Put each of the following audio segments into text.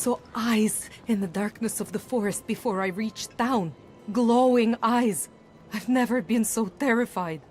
saw eyes in the darkness of the forest before I reached town. Glowing eyes. I've never been so terrified.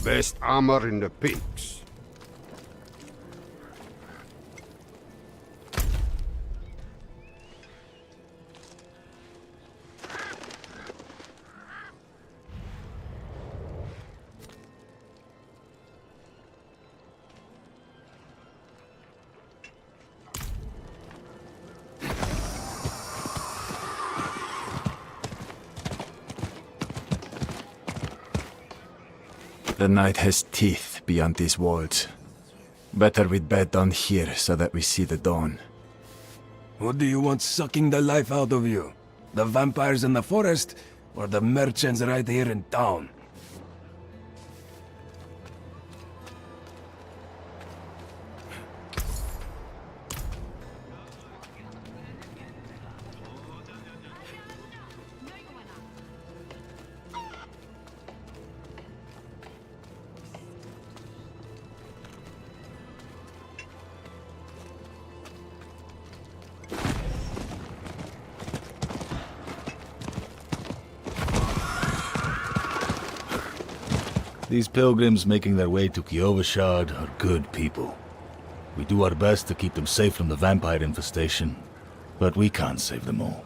Best armor in the peaks. The night has teeth beyond these walls. Better we'd bed down here so that we see the dawn. Who do you want sucking the life out of you? The vampires in the forest, or the merchants right here in town? These pilgrims making their way to Kyovashard are good people. We do our best to keep them safe from the vampire infestation, but we can't save them all.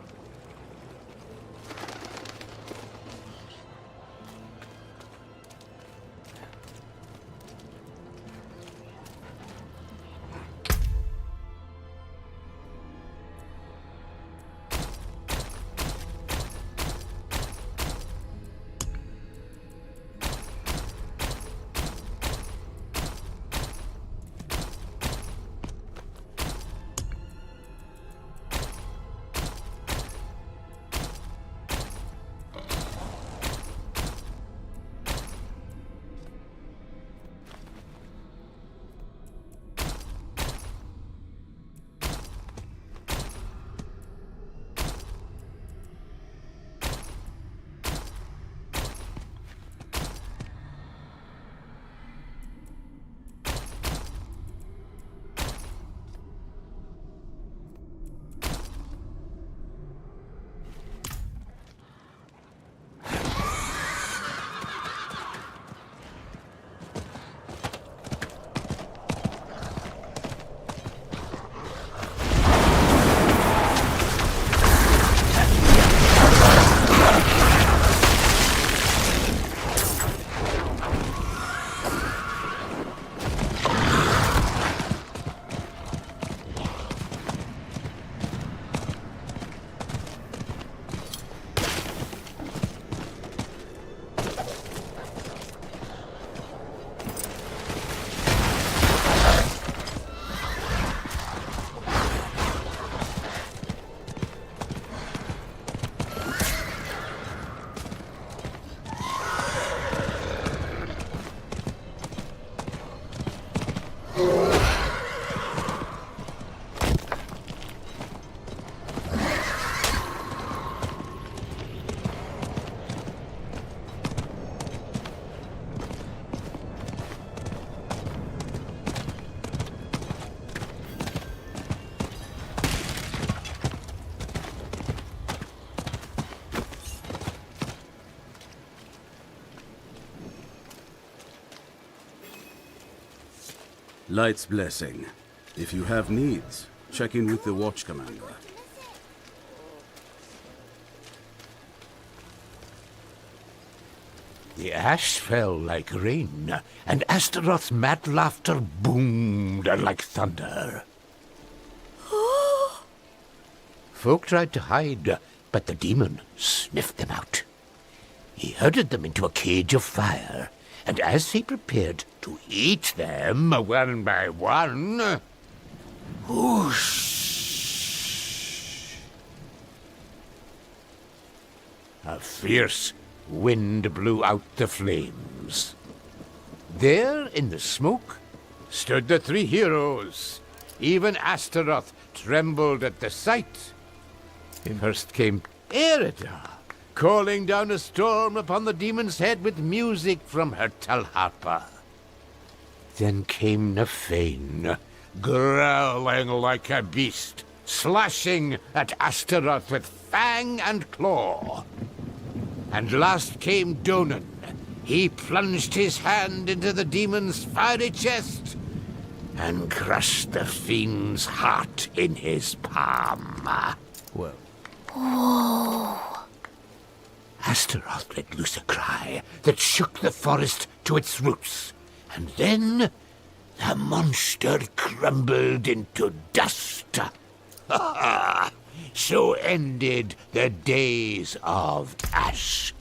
Light's blessing. If you have needs, check in with the watch commander. The ash fell like rain, and Astaroth's mad laughter boomed like thunder. Folk tried to hide, but the demon sniffed them out. He herded them into a cage of fire, and as he prepared to eat them one by one, whoosh! A fierce wind blew out the flames. There, in the smoke, stood the three heroes. Even Astaroth trembled at the sight. First came Erida, calling down a storm upon the demon's head with music from her talharpa. Then came Nefane, growling like a beast, slashing at Astaroth with fang and claw. And last came Donan. He plunged his hand into the demon's fiery chest and crushed the fiend's heart in his palm. Well, Astaroth let loose a cry that shook the forest to its roots, and then the monster crumbled into dust. So ended the days of Ash.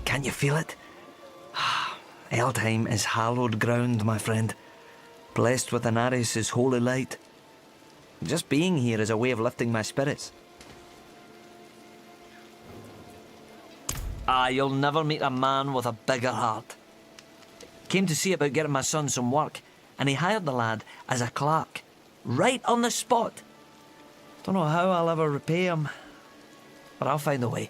Can't you feel it? Eldheim is hallowed ground, my friend. Blessed with Anaris' holy light. Just being here is a way of lifting my spirits. You'll never meet a man with a bigger heart. Came to see about getting my son some work, and he hired the lad as a clerk. Right on the spot. Don't know how I'll ever repay him, but I'll find a way.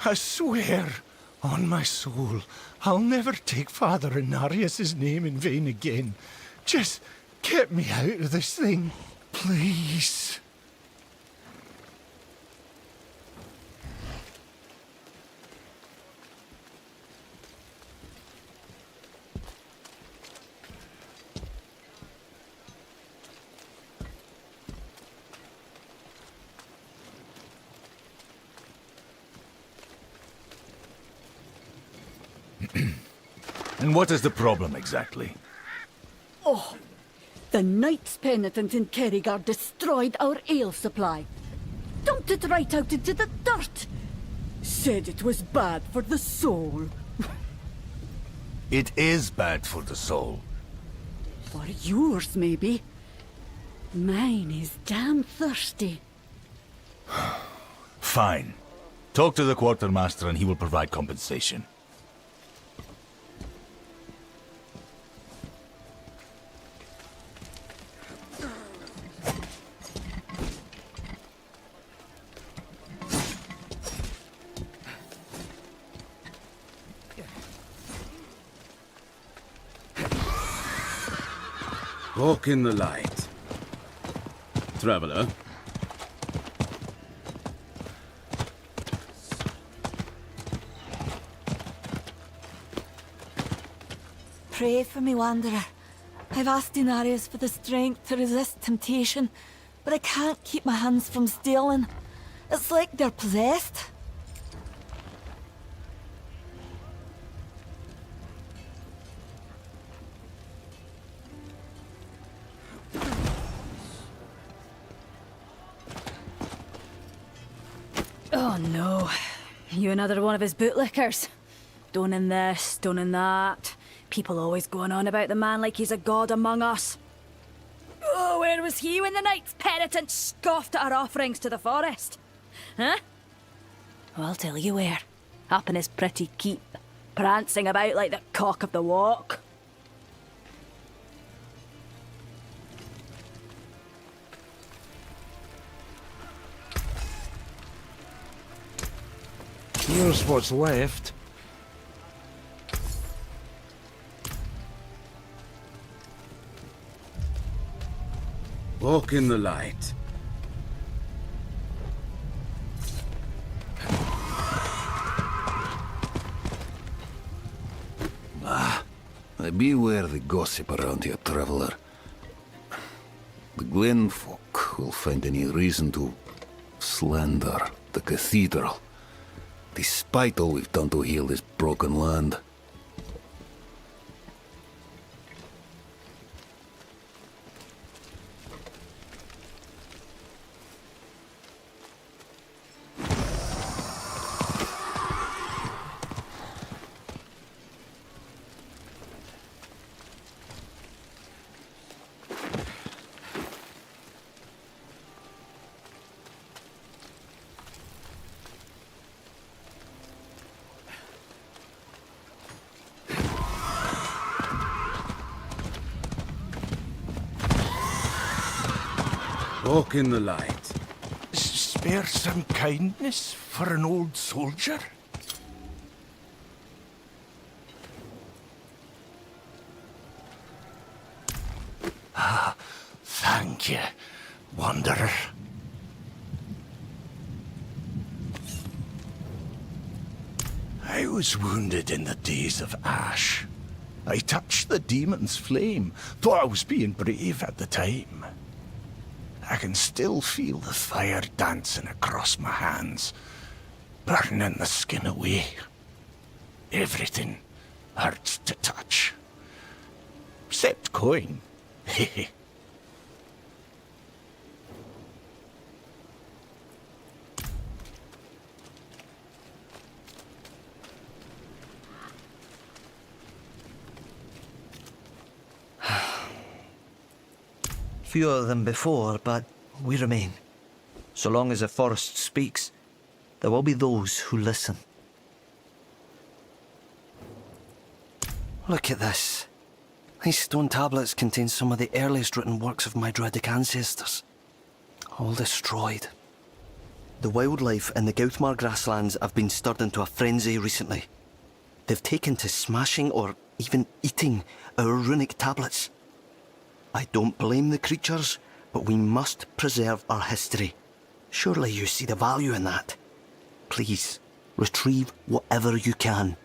I swear, on my soul, I'll never take Father Inarius' name in vain again. Just get me out of this thing, please. and what is the problem exactly? Oh, the Knights Penitent in Kerrigar destroyed our ale supply. Dumped it right out into the dirt. Said it was bad for the soul. It is bad for the soul. For yours, maybe. Mine is damn thirsty. Fine. Talk to the quartermaster and he will provide compensation. Walk in the light. Traveler. Pray for me, Wanderer. I've asked Inarius for the strength to resist temptation, but I can't keep my hands from stealing. It's like they're possessed. Oh no. You another one of his bootlickers? Stoning this, stoning that. People always going on about the man like he's a god among us. Oh, where was he when the Knights Penitent scoffed at our offerings to the forest? Huh? Well, I'll tell you where. Up in his pretty keep, prancing about like the cock of the walk. Here's what's left. Walk in the light. Beware the gossip around here, traveler. The Glen folk will find any reason to slander the cathedral, despite all we've done to heal this broken land. Walk in the light. Spare some kindness for an old soldier? Ah, thank you, Wanderer. I was wounded in the days of Ash. I touched the demon's flame, thought I was being brave at the time. I can still feel the fire dancing across my hands, burning the skin away. Everything hurts to touch. Except coin. Hehe. Fewer than before, but we remain. So long as the forest speaks, there will be those who listen. Look at this. These stone tablets contain some of the earliest written works of my Druidic ancestors. All destroyed. The wildlife in the Gauthmar grasslands have been stirred into a frenzy recently. They've taken to smashing or even eating our runic tablets. I don't blame the creatures, but we must preserve our history. Surely you see the value in that. Please, retrieve whatever you can.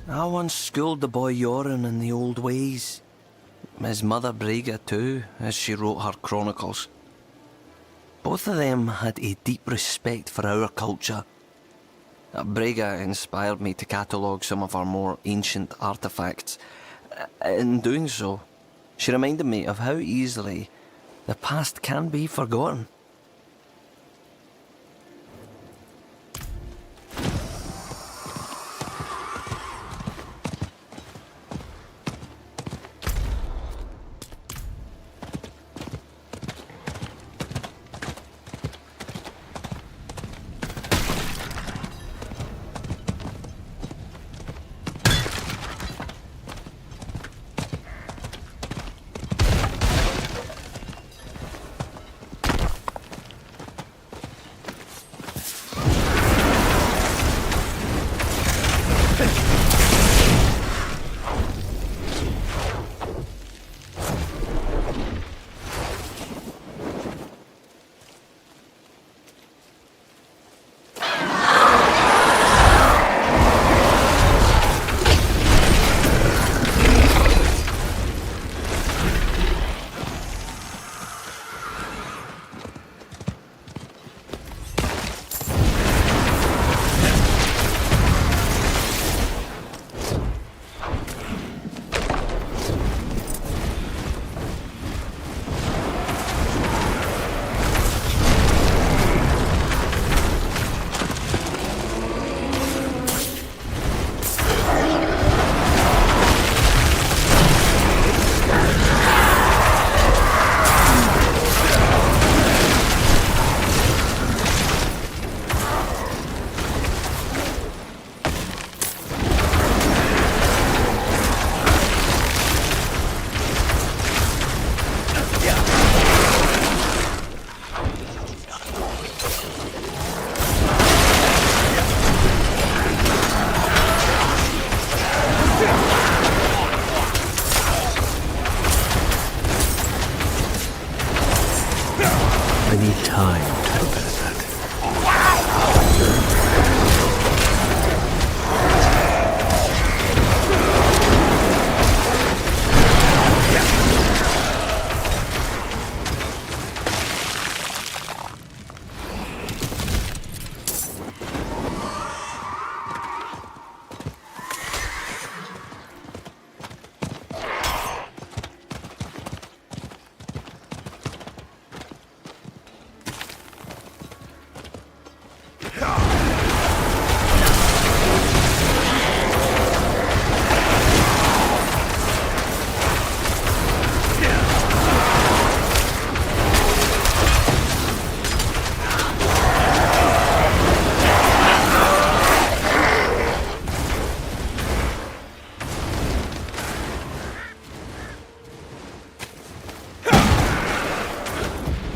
I once schooled the boy Yoren in the old ways. His mother Brega too, as she wrote her chronicles. Both of them had a deep respect for our culture. Brega inspired me to catalogue some of our more ancient artefacts. In doing so, she reminded me of how easily the past can be forgotten. I need time to prepare that.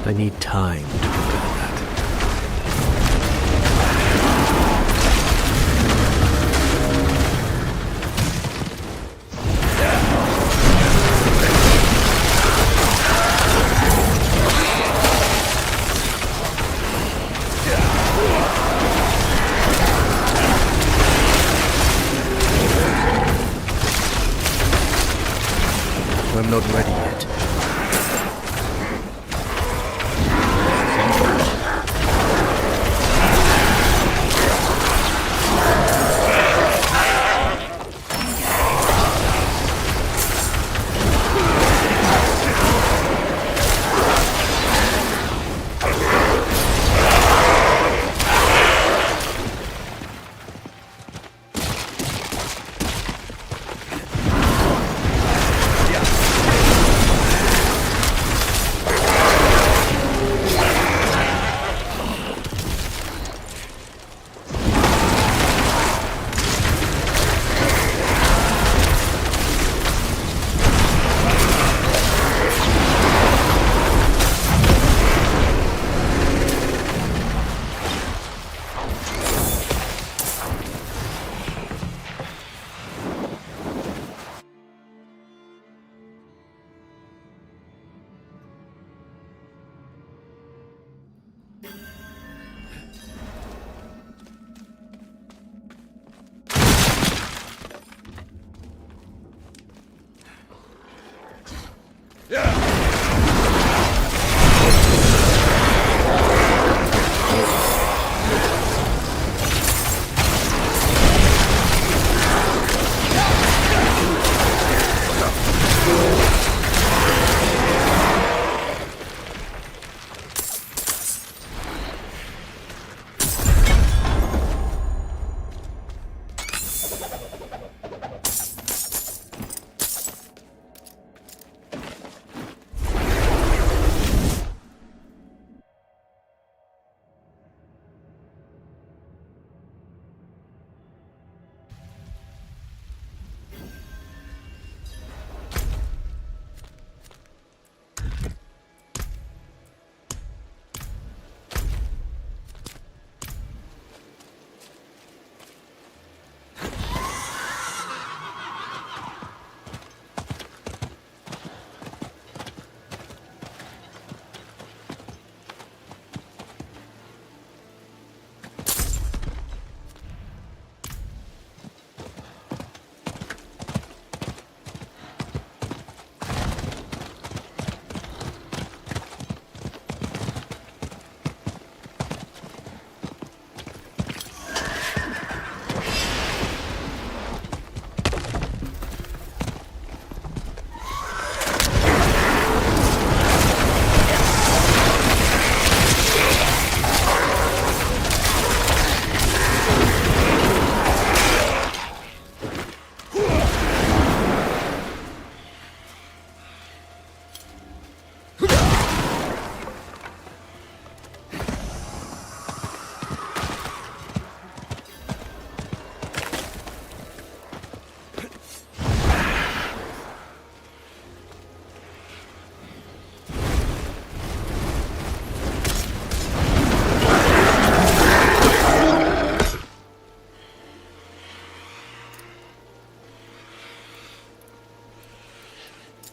I need time to prepare that. I'm not ready yet.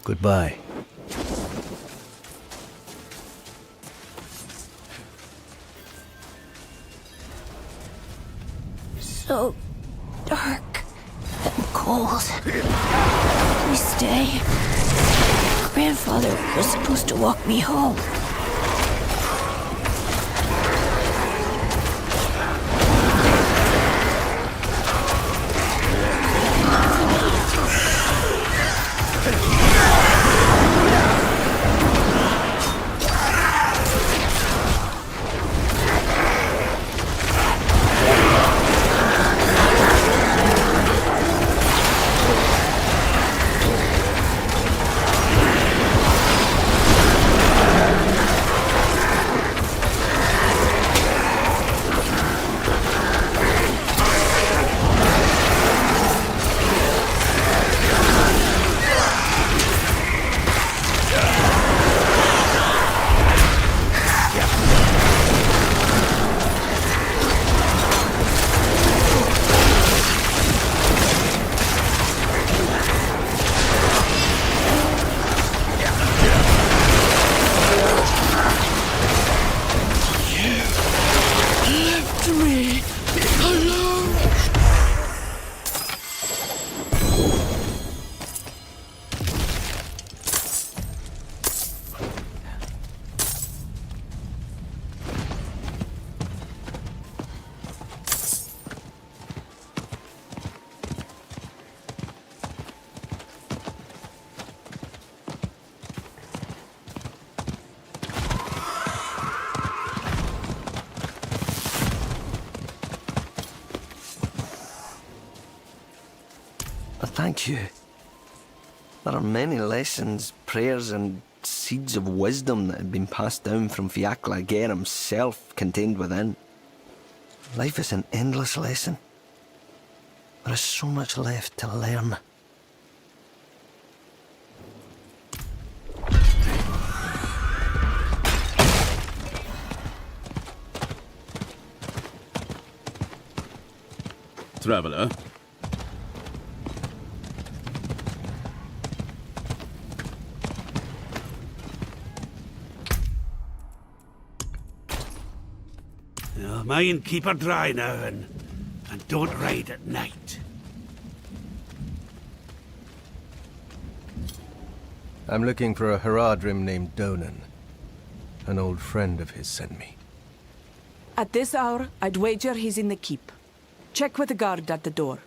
Goodbye. so dark and cold. We stay. Grandfather was supposed to walk me home. Thank you. There are many lessons, prayers, and seeds of wisdom that have been passed down from fieriMalum himself contained within. Life is an endless lesson. There is so much left to learn. Traveler. Mind, keep her dry now, and don't ride at night. I'm looking for a Haradrim named Donan. An old friend of his sent me. At this hour, I'd wager he's in the keep. Check with the guard at the door.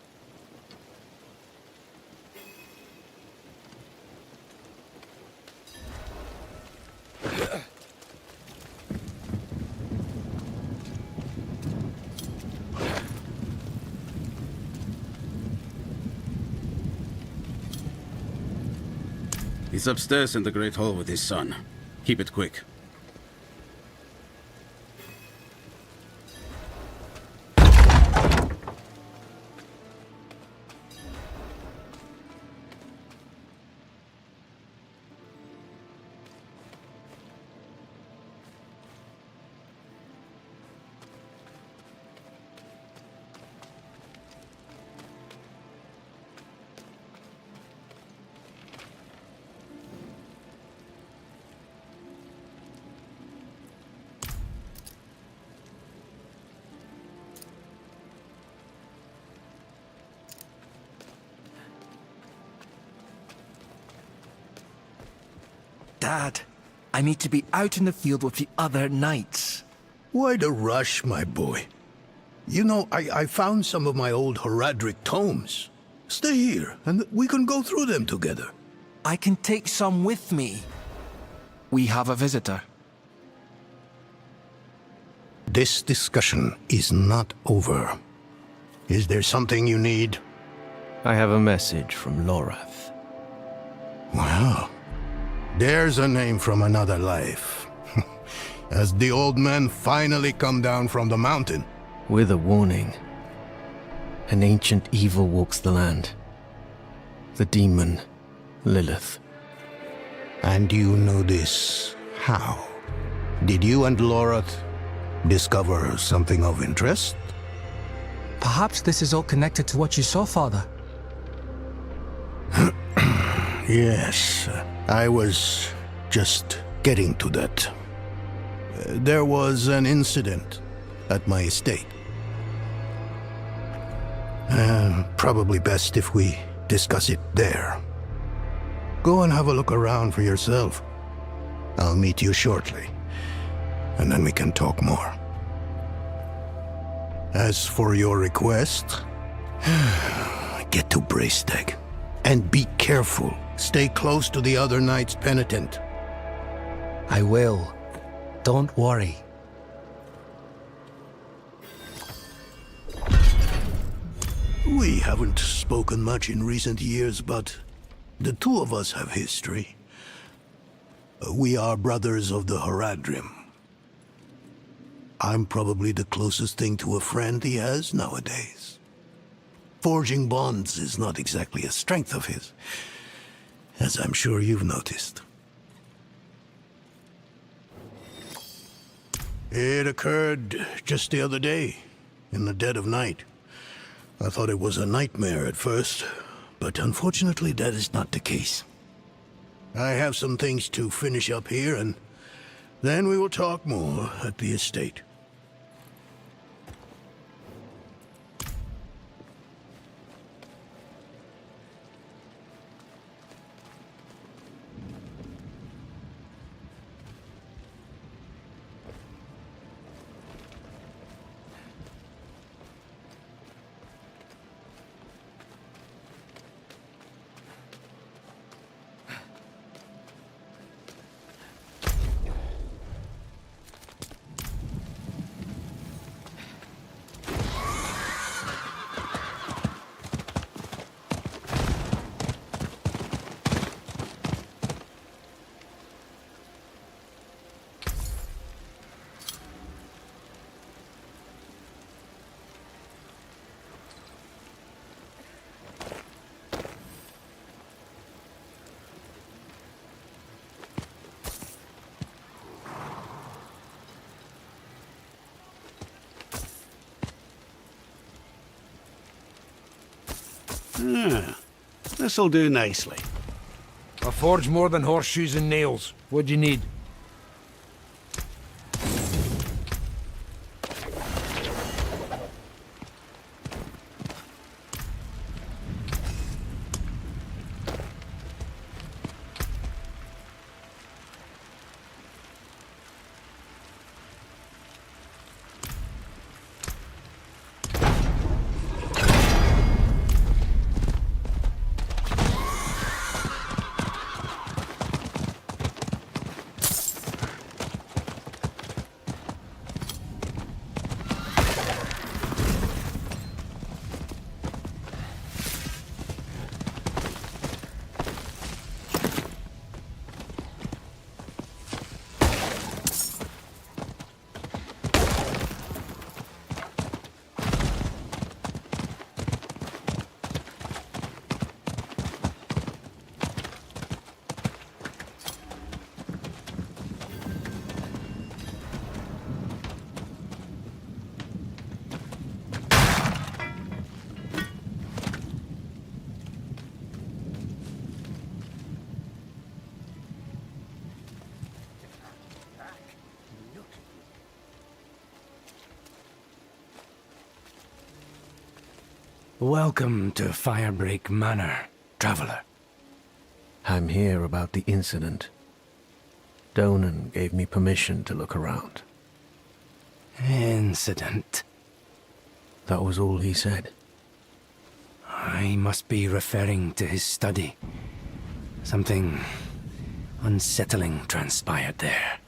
He's upstairs in the Great Hall with his son. Keep it quick. Dad, I need to be out in the field with the other knights. Why the rush, my boy? You know, I found some of my old Haradric tomes. Stay here, and we can go through them together. I can take some with me. We have a visitor. This discussion is not over. Is there something you need? I have a message from Lorath. Wow. There's a name from another life. Has the old man finally come down from the mountain? With a warning. An ancient evil walks the land. The demon, Lilith. And you know this how? Did you and Lorath discover something of interest? Perhaps this is all connected to what you saw, Father. Yes, I was just getting to that. There was an incident at my estate. Probably best if we discuss it there. Go and have a look around for yourself. I'll meet you shortly, and then we can talk more. As for your request, get to Braesteg. And be careful. Stay close to the other Knights Penitent. I will. Don't worry. We haven't spoken much in recent years, but the two of us have history. We are brothers of the Haradrim. I'm probably the closest thing to a friend he has nowadays. Forging bonds is not exactly a strength of his, as I'm sure you've noticed. It occurred just the other day, in the dead of night. I thought it was a nightmare at first, but unfortunately that is not the case. I have some things to finish up here, and then we will talk more at the estate. This'll do nicely. I forge more than horseshoes and nails. What'd you need? Welcome to Firebreak Manor, traveler. I'm here about the incident. Donan gave me permission to look around. Incident? That was all he said. I must be referring to his study. Something unsettling transpired there.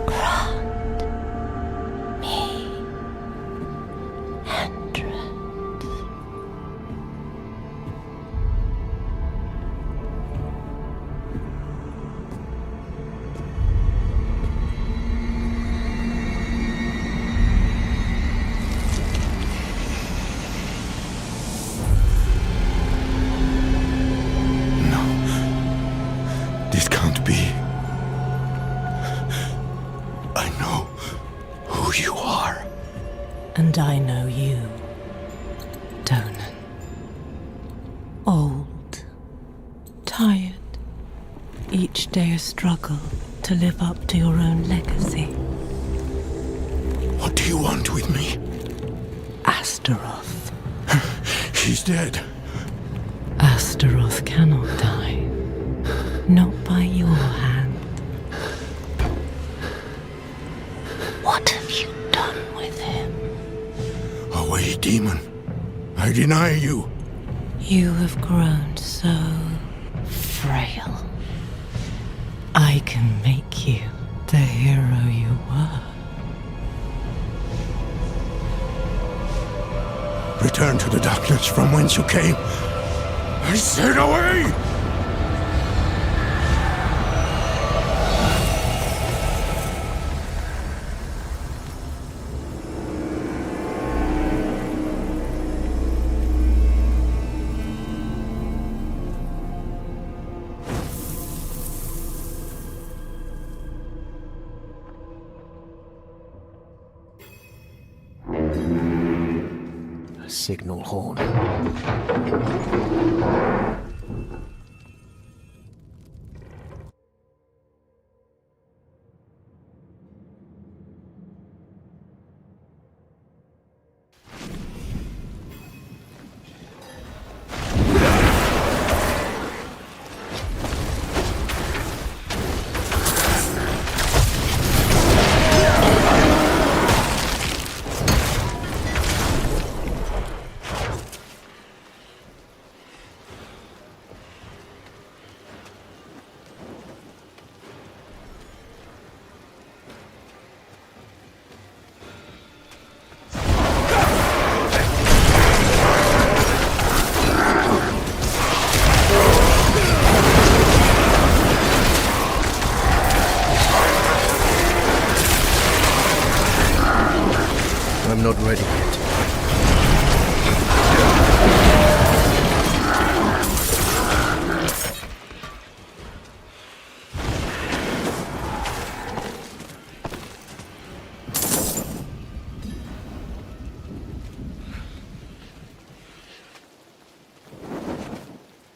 Grant me entrance. This can't be. I know who you are. And I know you, Donan. Old, tired, each day a struggle to live up to your own legacy. What do you want with me? Astaroth. She's dead. Astaroth cannot die. Not by your hand. What have you done with him? Away, demon. I deny you. You have grown so frail. I can make you the hero you were. Return to the darkness from whence you came. I said away! A signal horn. I'm not ready yet.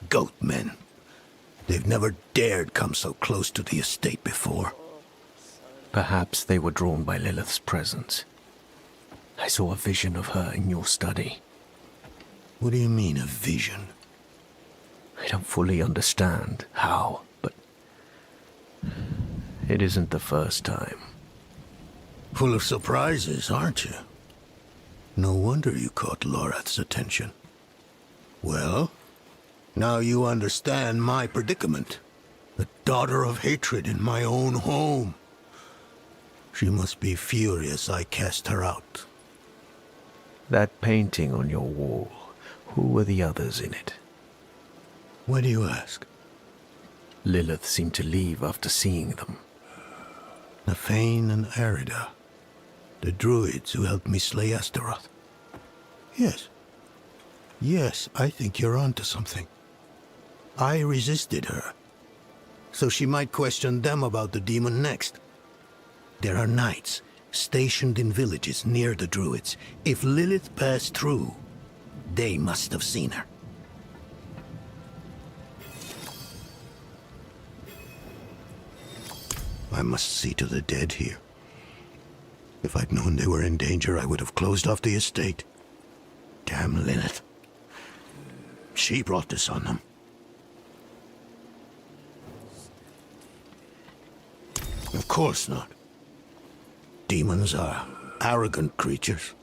Goatmen. They've never dared come so close to the estate before. Perhaps they were drawn by Lilith's presence. I saw a vision of her in your study. What do you mean, a vision? I don't fully understand how, but it isn't the first time. Full of surprises, aren't you? No wonder you caught Lorath's attention. Well, now you understand my predicament. The daughter of hatred in my own home. She must be furious I cast her out. That painting on your wall, who were the others in it? Why do you ask? Lilith seemed to leave after seeing them. Nafane and Arida, the druids who helped me slay Astaroth. Yes. Yes, I think you're onto something. I resisted her, so she might question them about the demon next. There are knights stationed in villages near the druids. If Lilith passed through, they must have seen her. I must see to the dead here. If I'd known they were in danger, I would have closed off the estate. Damn Lilith. She brought this on them. Of course not. Demons are arrogant creatures.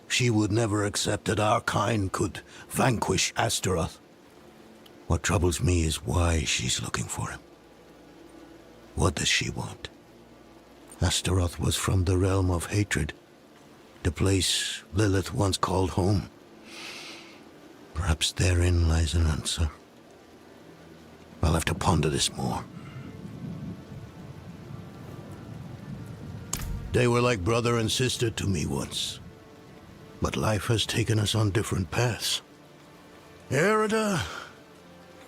She would never accept that our kind could vanquish Astaroth. What troubles me is why she's looking for him. What does she want? Astaroth was from the realm of hatred, the place Lilith once called home. Perhaps therein lies an answer. I'll have to ponder this more. They were like brother and sister to me once, but life has taken us on different paths. Erida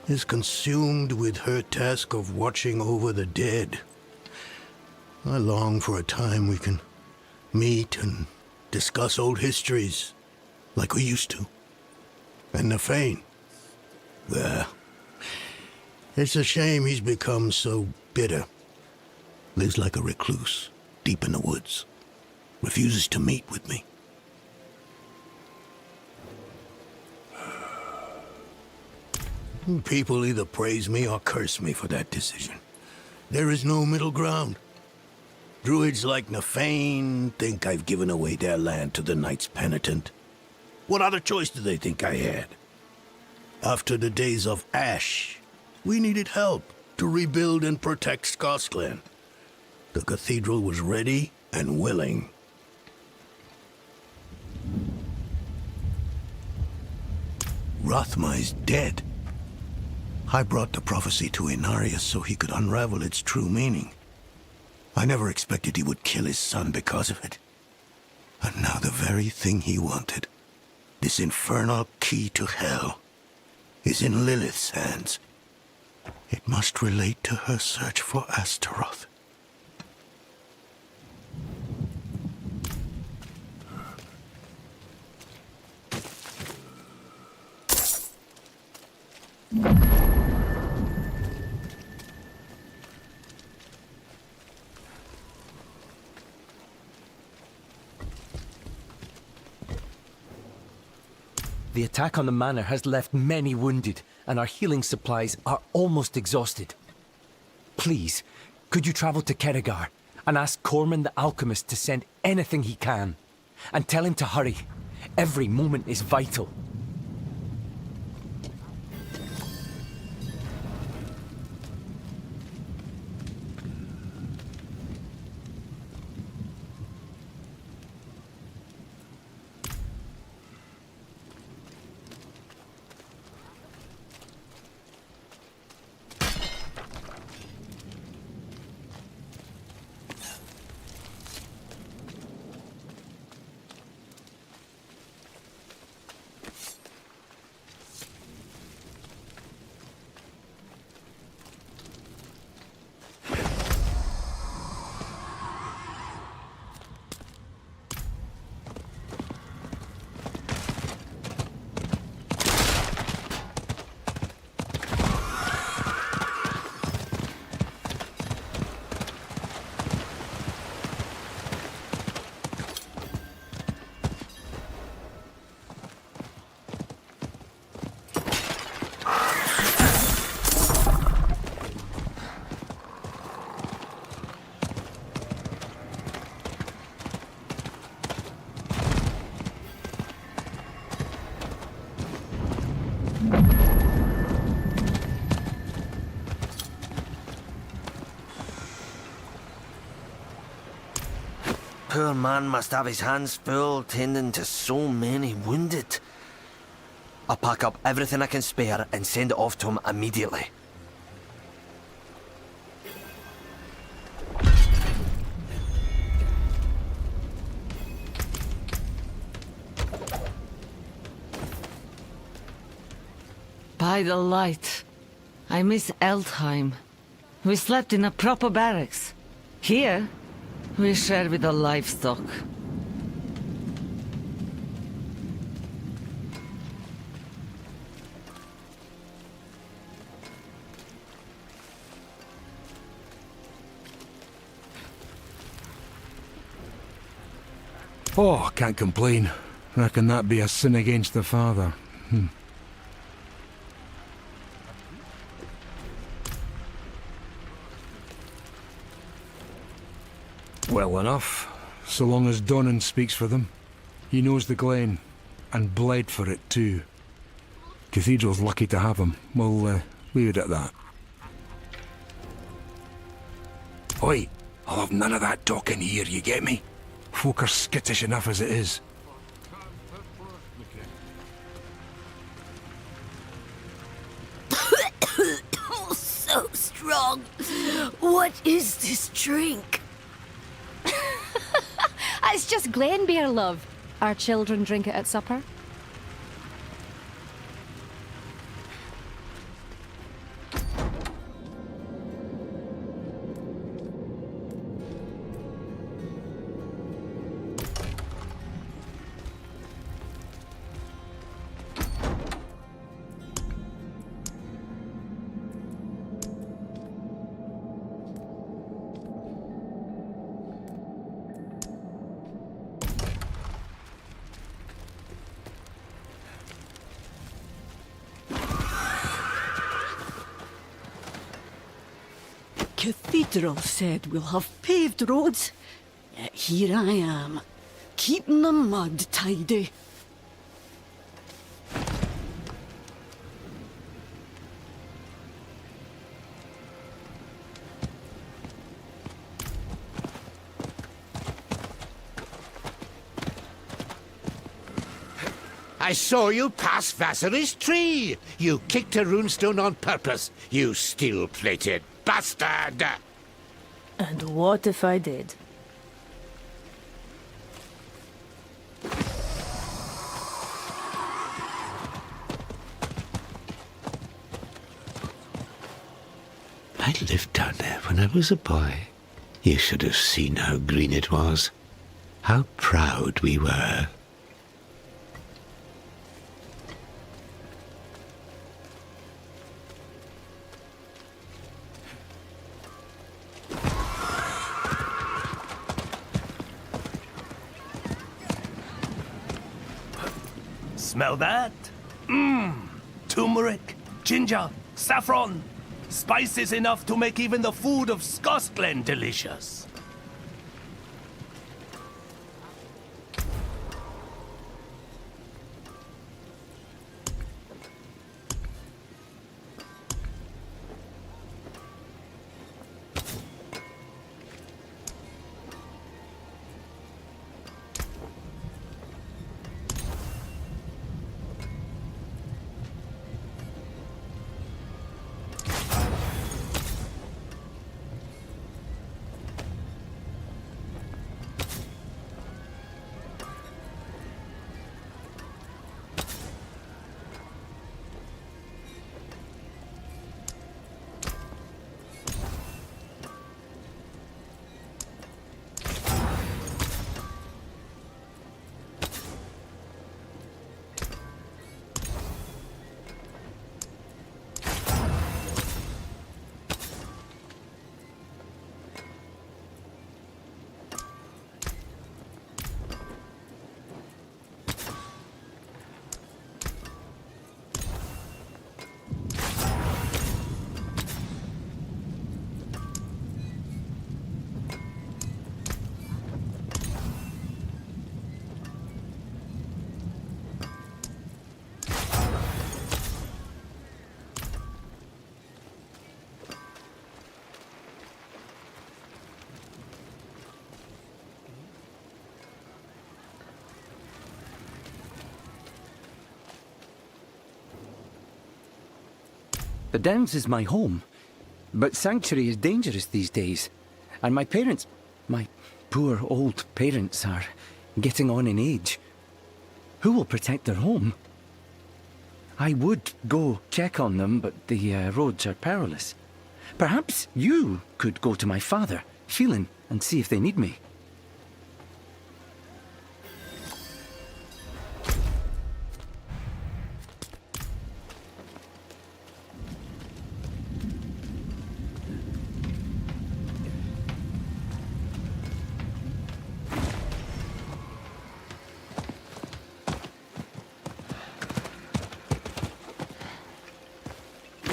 is consumed with her task of watching over the dead. I long for a time we can meet and discuss old histories like we used to. And Nefane, well, it's a shame he's become so bitter. Lives like a recluse, deep in the woods. Refuses to meet with me. People either praise me or curse me for that decision. There is no middle ground. Druids like Nefane think I've given away their land to the Knights Penitent. What other choice do they think I had? After the days of Ash, we needed help to rebuild and protect Scotland. The cathedral was ready and willing. Rathma is dead. I brought the prophecy to Inarius so he could unravel its true meaning. I never expected he would kill his son because of it. And now the very thing he wanted, this infernal key to hell, is in Lilith's hands. It must relate to her search for Astaroth. The attack on the manor has left many wounded, and our healing supplies are almost exhausted. Please, could you travel to Kerrigar and ask Corman the alchemist to send anything he can? And tell him to hurry. Every moment is vital. Poor man must have his hands full tending to so many wounded. I'll pack up everything I can spare and send it off to him immediately. By the light, I miss Eldheim. We slept in a proper barracks. Here, we share with the livestock. Oh, can't complain. Reckon that be a sin against the Father. Well enough, so long as Donnan speaks for them. He knows the glen, and bled for it too. Cathedral's lucky to have him. We'll leave it at that. Oi, I'll have none of that talking here, you get me? Folk are skittish enough as it is. Oh, so strong. What is this drink? It's just Glen beer, love. Our children drink it at supper. Cathedral said we'll have paved roads. Yet here I am, keeping the mud tidy. I saw you pass Vassary's tree. You kicked a runestone on purpose, you steel-plated bastard! And what if I did? I lived down there when I was a boy. You should have seen how green it was. How proud we were. Smell that? Mmm. Turmeric, ginger, saffron. Spices enough to make even the food of Scotland delicious. The Downs is my home, but Sanctuary is dangerous these days, and my parents, my poor old parents, are getting on in age. Who will protect their home? I would go check on them, but the roads are perilous. Perhaps you could go to my father, Phelan, and see if they need me.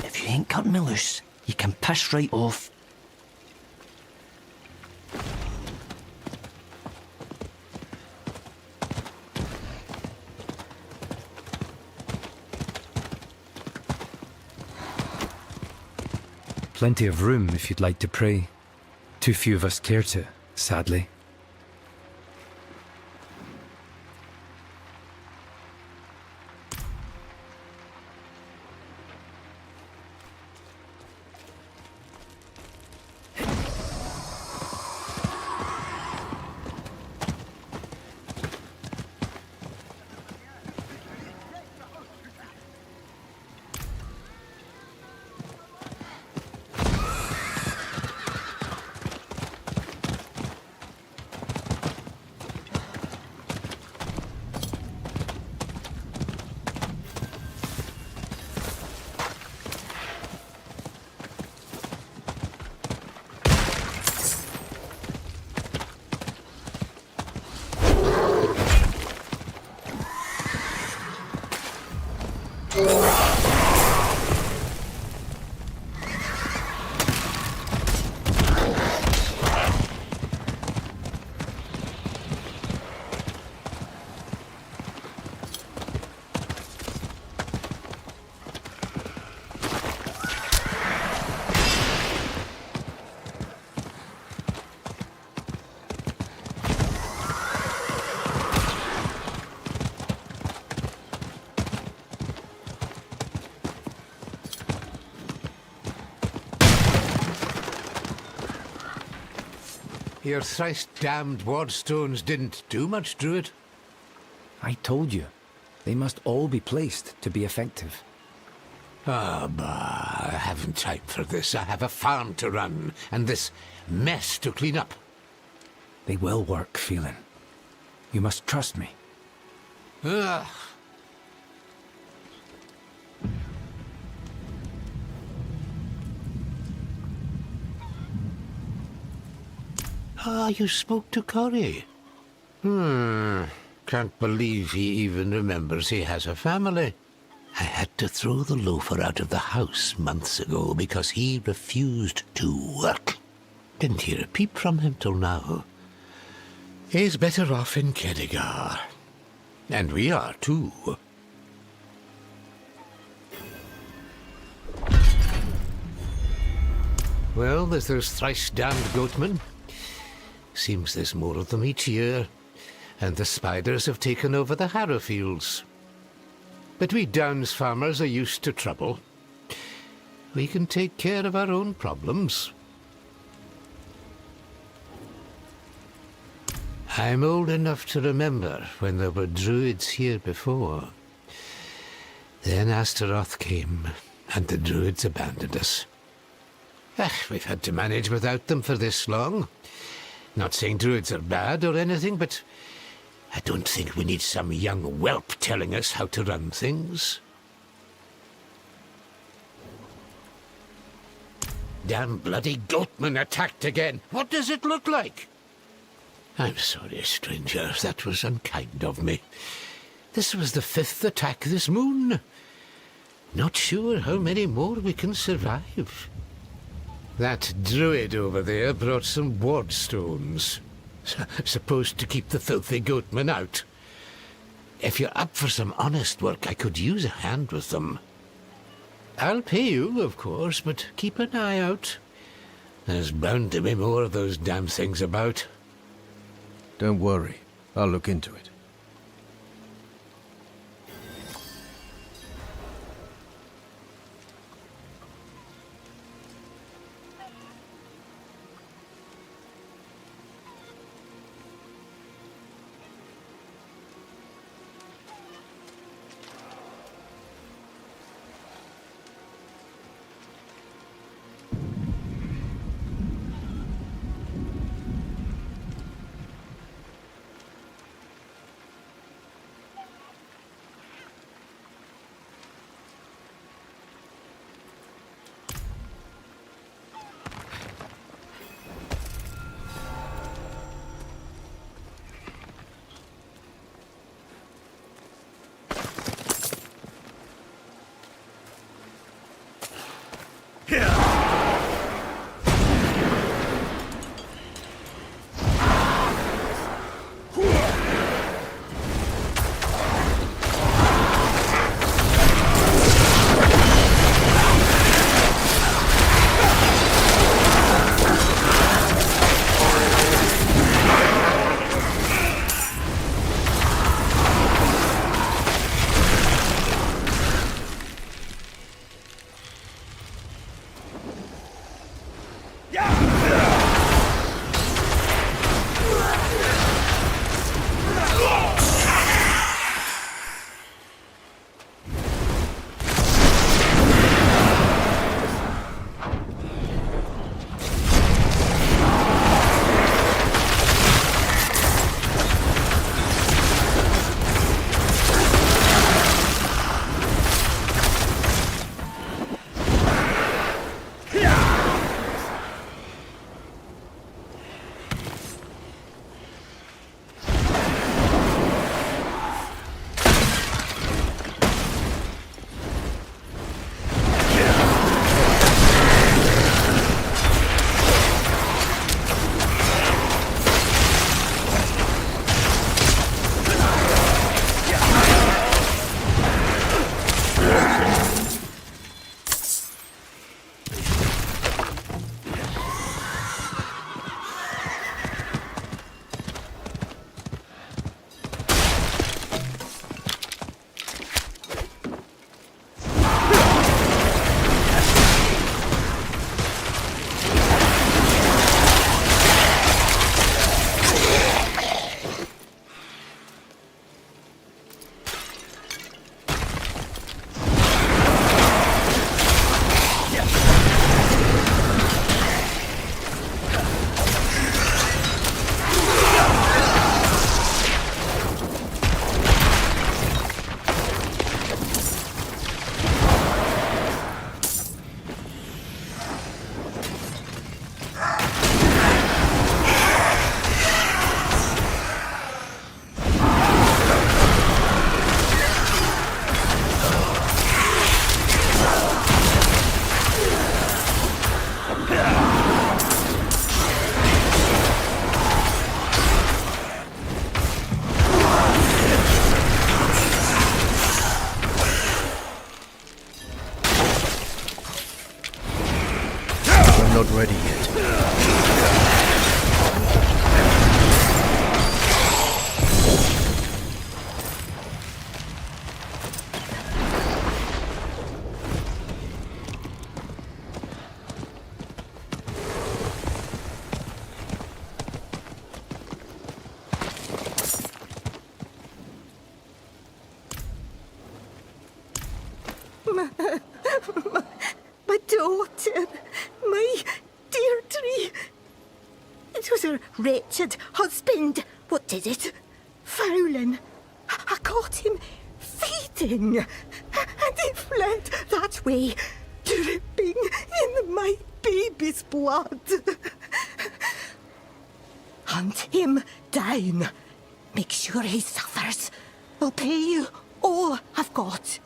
If you ain't cutting me loose, you can piss right off. Plenty of room if you'd like to pray. Too few of us care to, sadly. Your thrice-damned wardstones didn't do much, Druid. I told you. They must all be placed to be effective. Ah, bah, I haven't time for this. I have a farm to run, and this mess to clean up. They will work, Phelan. You must trust me. Ugh. Ah, you spoke to Corey. Can't believe he even remembers he has a family. I had to throw the loafer out of the house months ago because he refused to work. Didn't hear a peep from him till now. He's better off in Kedegar. And we are too. Well, there's those thrice-damned goatmen. Seems there's more of them each year, and the spiders have taken over the harrow fields. But we Downs farmers are used to trouble. We can take care of our own problems. I'm old enough to remember when there were druids here before. Then Astaroth came, and the druids abandoned us. We've had to manage without them for this long. Not saying druids are bad or anything, but I don't think we need some young whelp telling us how to run things. Damn bloody goatman attacked again. What does it look like? I'm sorry, stranger. That was unkind of me. This was the 5th attack this moon. Not sure how many more we can survive. That druid over there brought some wardstones. Supposed to keep the filthy goatmen out. If you're up for some honest work, I could use a hand with them. I'll pay you, of course, but keep an eye out. There's bound to be more of those damn things about. Don't worry. I'll look into it. was her wretched husband what did it. Fowling. I caught him feeding, and he fled that way, dripping in my baby's blood. Hunt him down. Make sure he suffers. I'll pay you all I've got.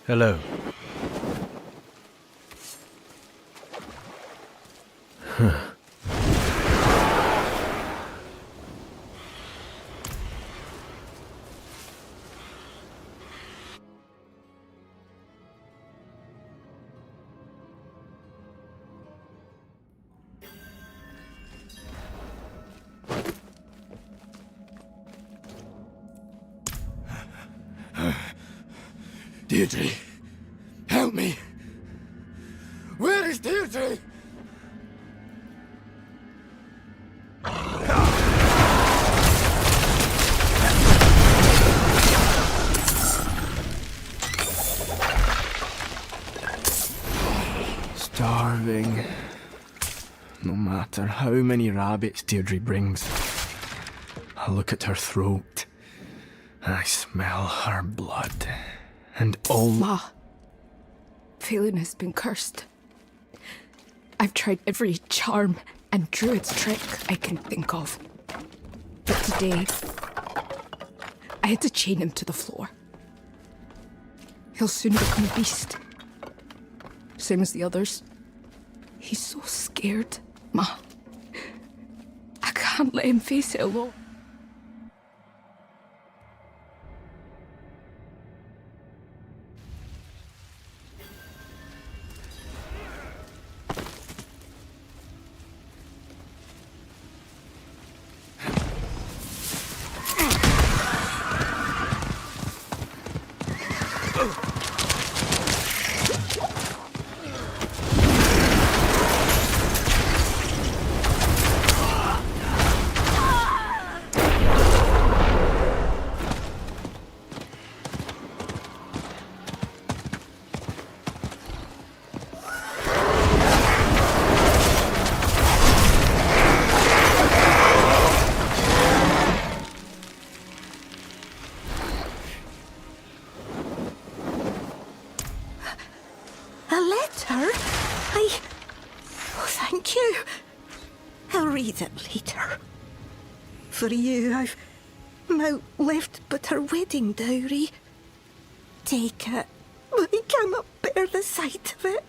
Hello. Deirdre, help me. Where is Deirdre? Starving. No matter how many rabbits Deirdre brings. I look at her throat. I smell her blood. And all... Ma, Phelan has been cursed. I've tried every charm and druid's trick I can think of. But today, I had to chain him to the floor. He'll soon become a beast. Same as the others. He's so scared, Ma. I can't let him face it alone. Later. For you, I've now left but her wedding dowry. Take it. I cannot bear the sight of it.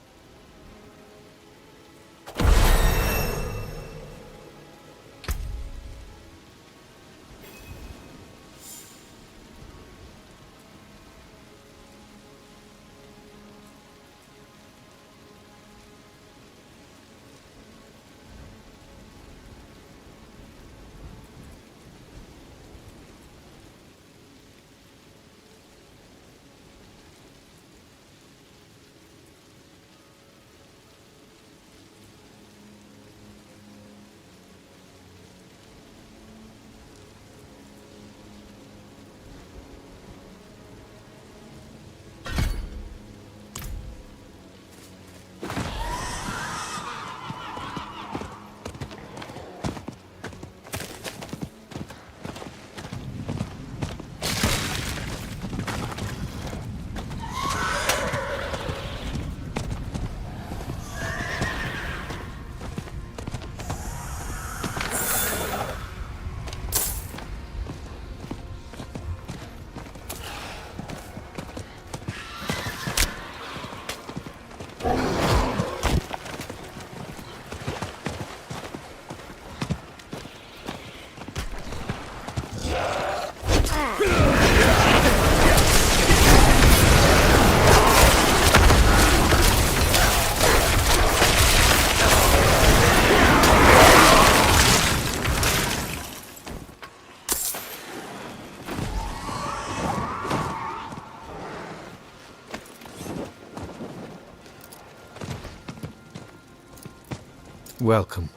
Welcome.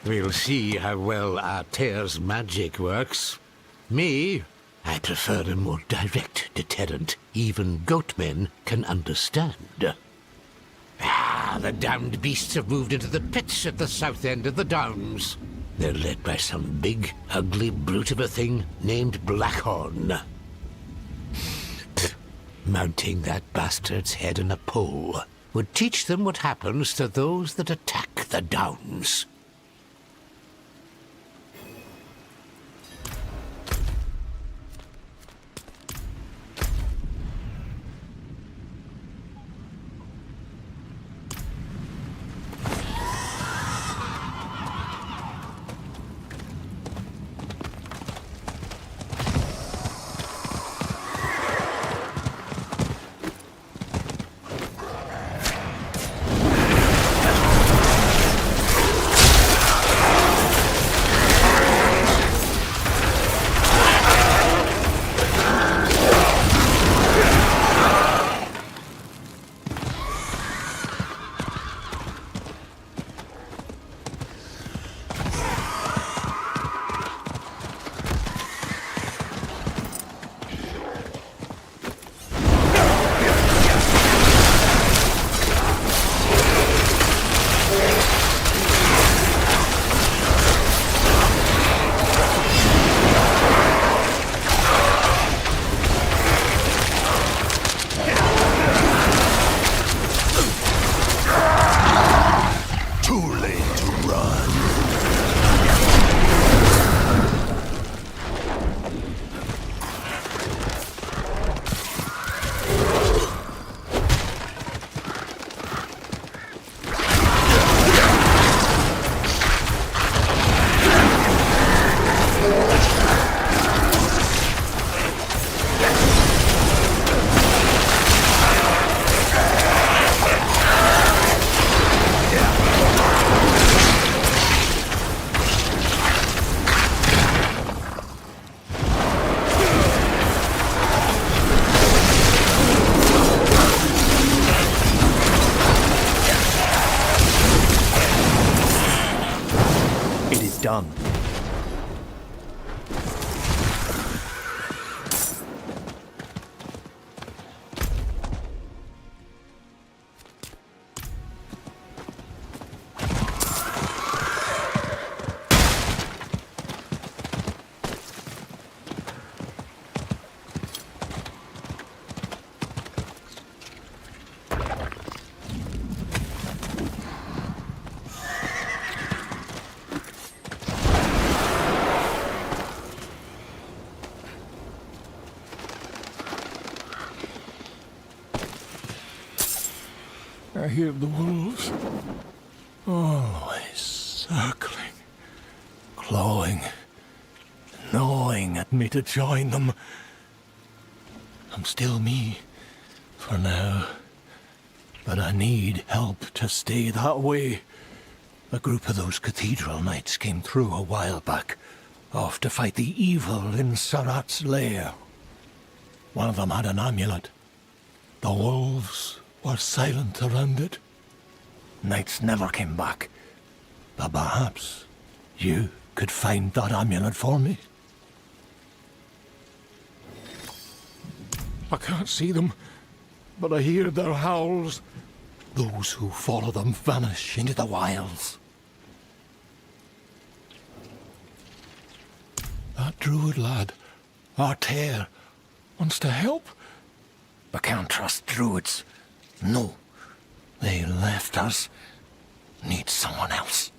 We'll see how well our tear's magic works. Me, I prefer a more direct deterrent even goatmen can understand. Ah, the damned beasts have moved into the pits at the south end of the Downs. They're led by some big, ugly brute of a thing named Blackhorn. Mounting that bastard's head on a pole would teach them what happens to those that attack the Downs. I hear the wolves. Always circling, clawing, gnawing at me to join them. I'm still me, for now. But I need help to stay that way. A group of those cathedral knights came through a while back, off to fight the evil in Sarat's lair. One of them had an amulet. The wolves were silent around it. Knights never came back. But perhaps you could find that amulet for me. I can't see them, but I hear their howls. Those who follow them vanish into the wilds. That druid lad, Artair, wants to help, but can't trust druids. No, they left us. Need someone else.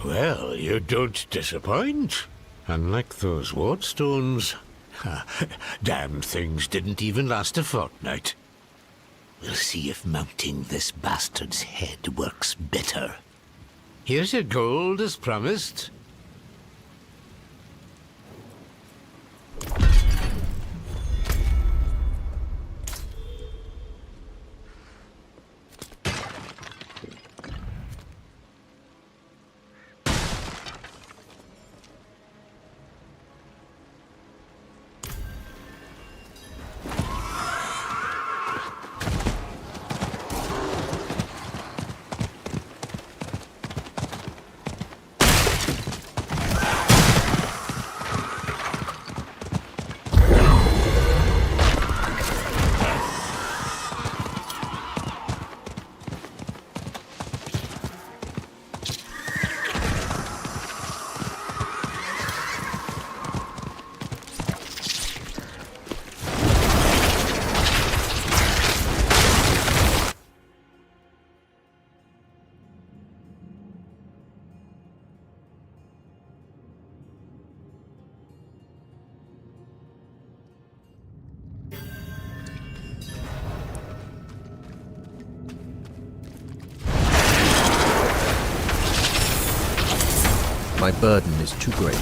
Well, you don't disappoint. Unlike those wardstones. Damn things didn't even last a fortnight. We'll see if mounting this bastard's head works better. Here's your gold as promised. My burden is too great.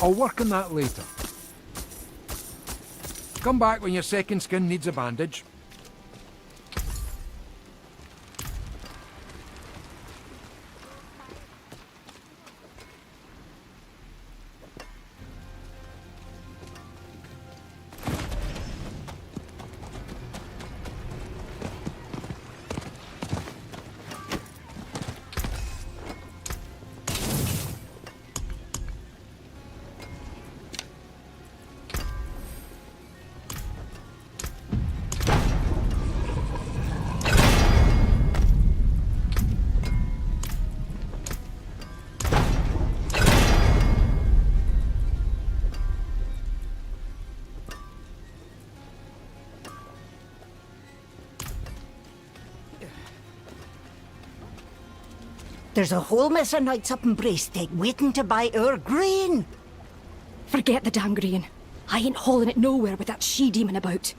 I'll work on that later. Come back when your second skin needs a bandage. There's a whole mess of knights up in Braestek waiting to buy our grain. Forget the damn grain. I ain't hauling it nowhere with that she-demon about.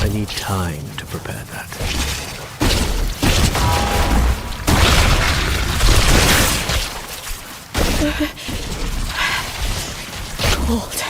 I need time to prepare that. Cold.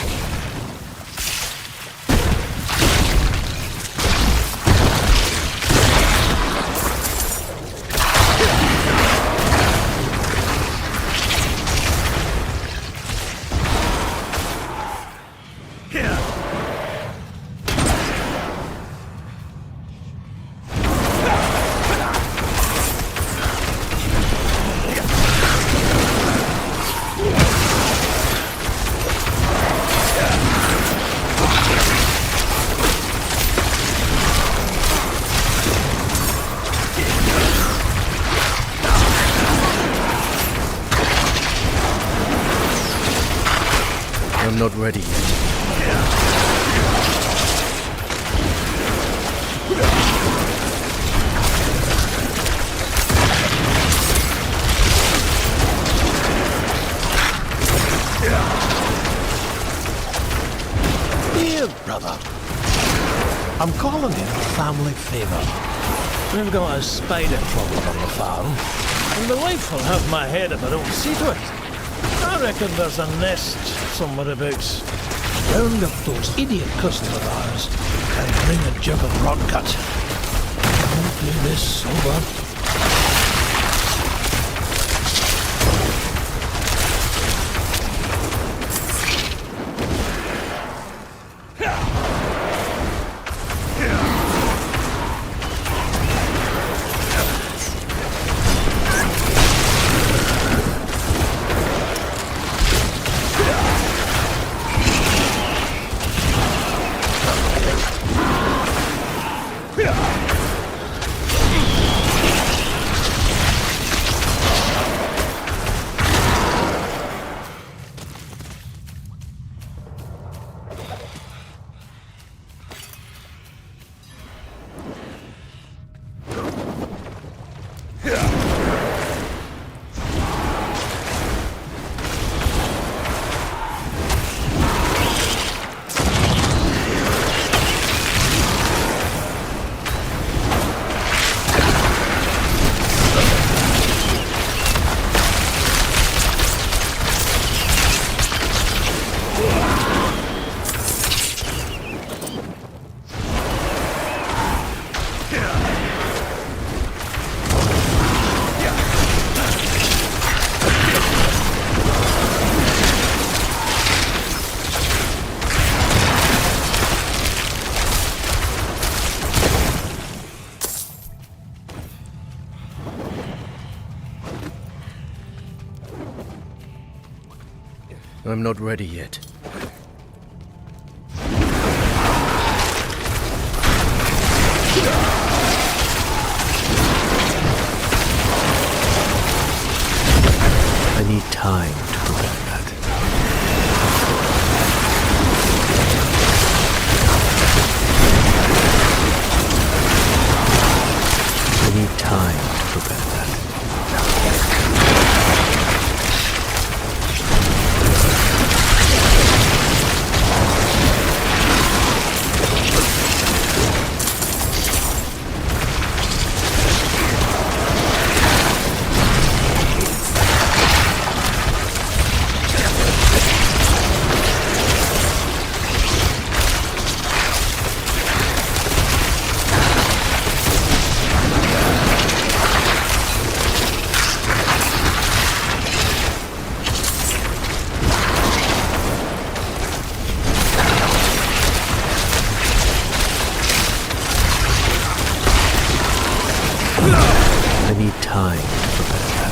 I'm not ready yet. Dear brother, I'm calling in a family favour. We've got a spider problem on the farm, and the wife will have my head if I don't see to it. I reckon there's a nest somewhere about. Round up those idiot cousins of ours and bring a jug of rot cut. Don't do this sober. I'm not ready yet. I need time to prepare that. I need time to prepare that. I need time to prepare that.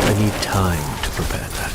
I need time to prepare that.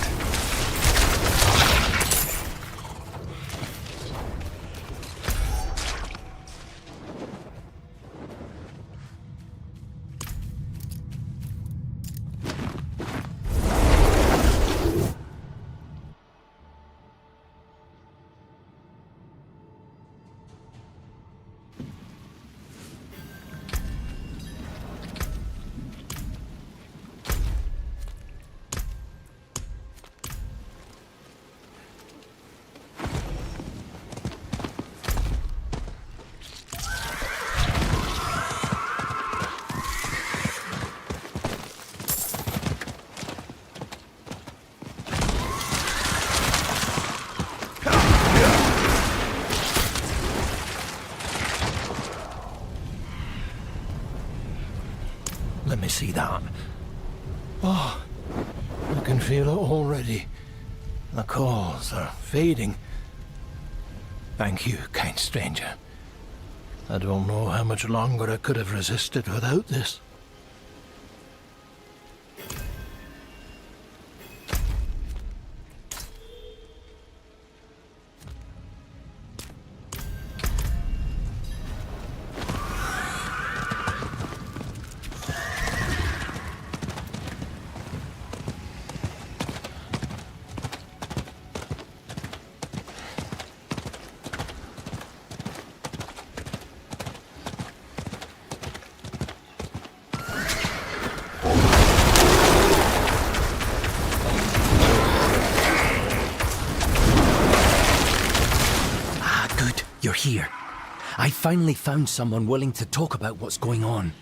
Let me see that. Oh, I can feel it already. The calls are fading. Thank you, kind stranger. I don't know how much longer I could have resisted without this. You're here. I finally found someone willing to talk about what's going on.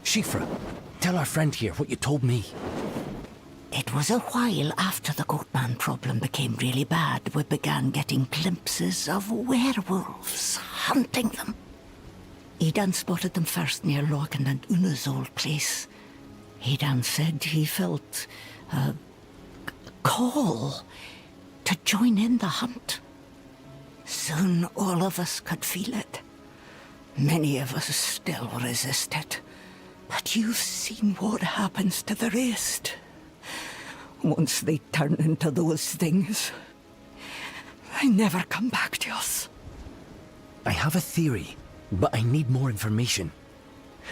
Shifra, tell our friend here what you told me. It was a while after the Goatman problem became really bad we began getting glimpses of werewolves hunting them. Edan spotted them first near Lorcan and Una's old place. Edan said he felt a call to join in the hunt. Soon all of us could feel it. Many of us still resisted. But you've seen what happens to the rest. Once they turn into those things, they never come back to us. I have a theory, but I need more information.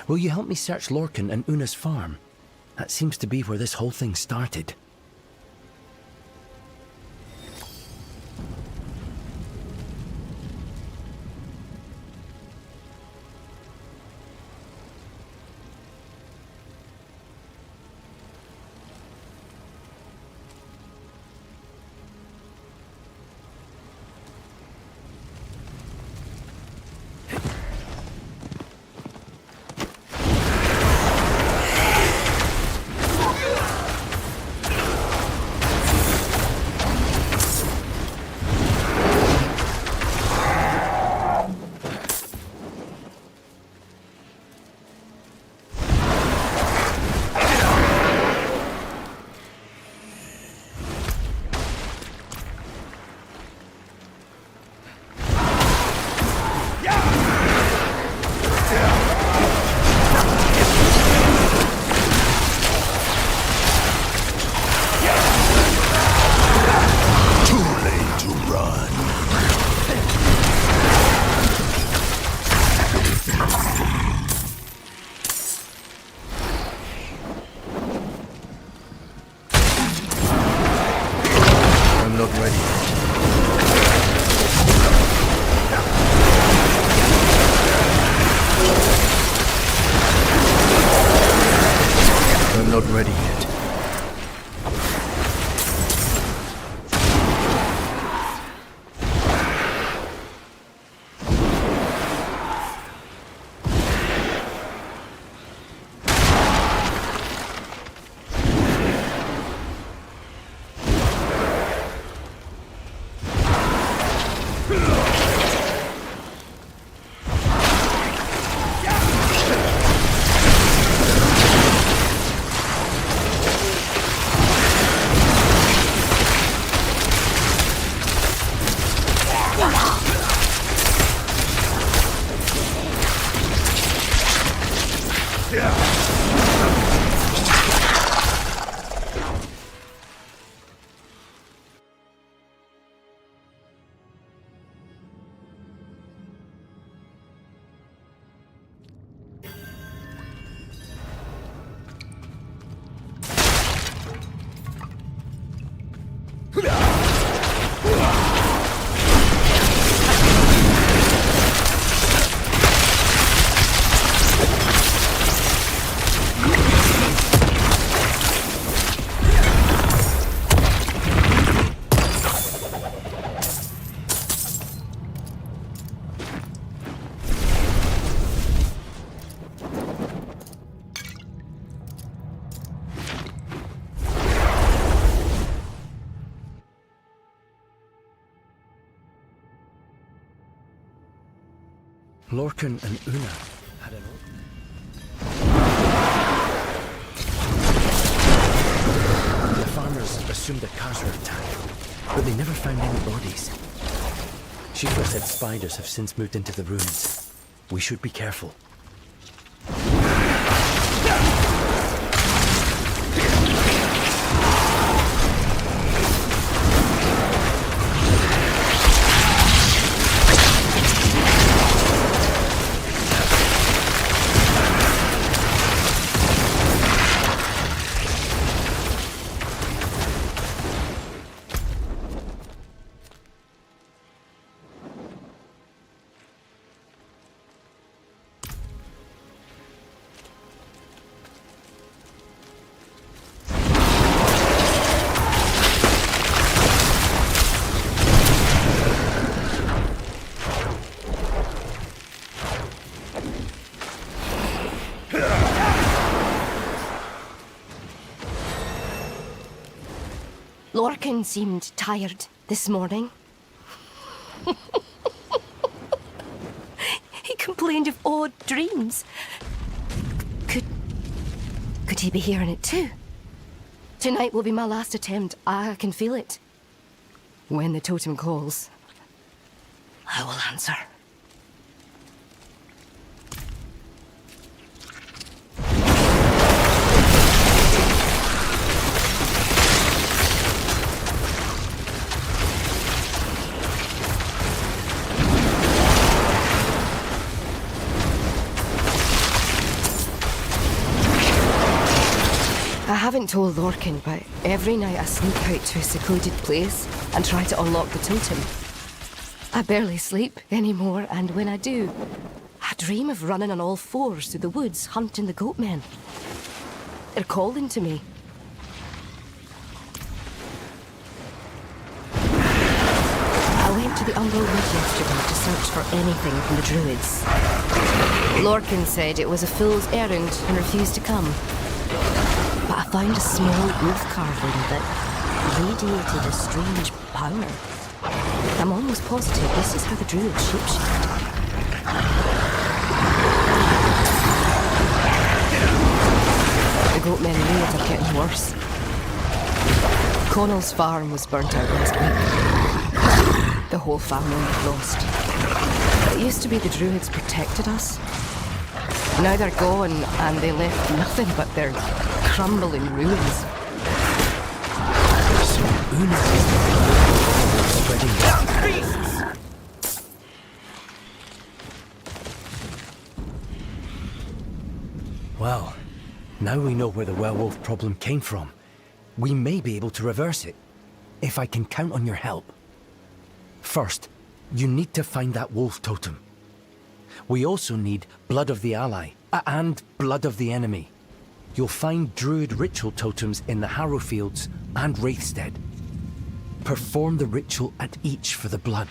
Will you help me search Lorcan and Una's farm? That seems to be where this whole thing started. Not ready yet. Lorcan and Una had an The farmers assumed a Carter attack, but they never found any bodies. Shifra said spiders have since moved into the ruins. We should be careful. Lorcan seemed tired this morning. He complained of odd dreams. Could he be hearing it too? Tonight will be my last attempt. I can feel it. When the totem calls, I will answer. I haven't told Lorcan, but every night I sneak out to a secluded place and try to unlock the totem. I barely sleep anymore, and when I do, I dream of running on all fours through the woods hunting the goatmen. They're calling to me. I went to the Umbral Wood yesterday to search for anything from the druids. Lorcan said it was a fool's errand and refused to come. But I found a small wolf carving that radiated a strange power. I'm almost positive this is how the druids shapeshift. The goatmen raids are getting worse. Connell's farm was burnt out last week. The whole family was lost. It used to be the druids protected us. Now they're gone, and they left nothing but their crumbling ruins. So Una is spreading beasts! Well, now we know where the werewolf problem came from. We may be able to reverse it, if I can count on your help. First, you need to find that wolf totem. We also need blood of the ally, and blood of the enemy. You'll find druid ritual totems in the Harrowfields and Wraithstead. Perform the ritual at each for the blood.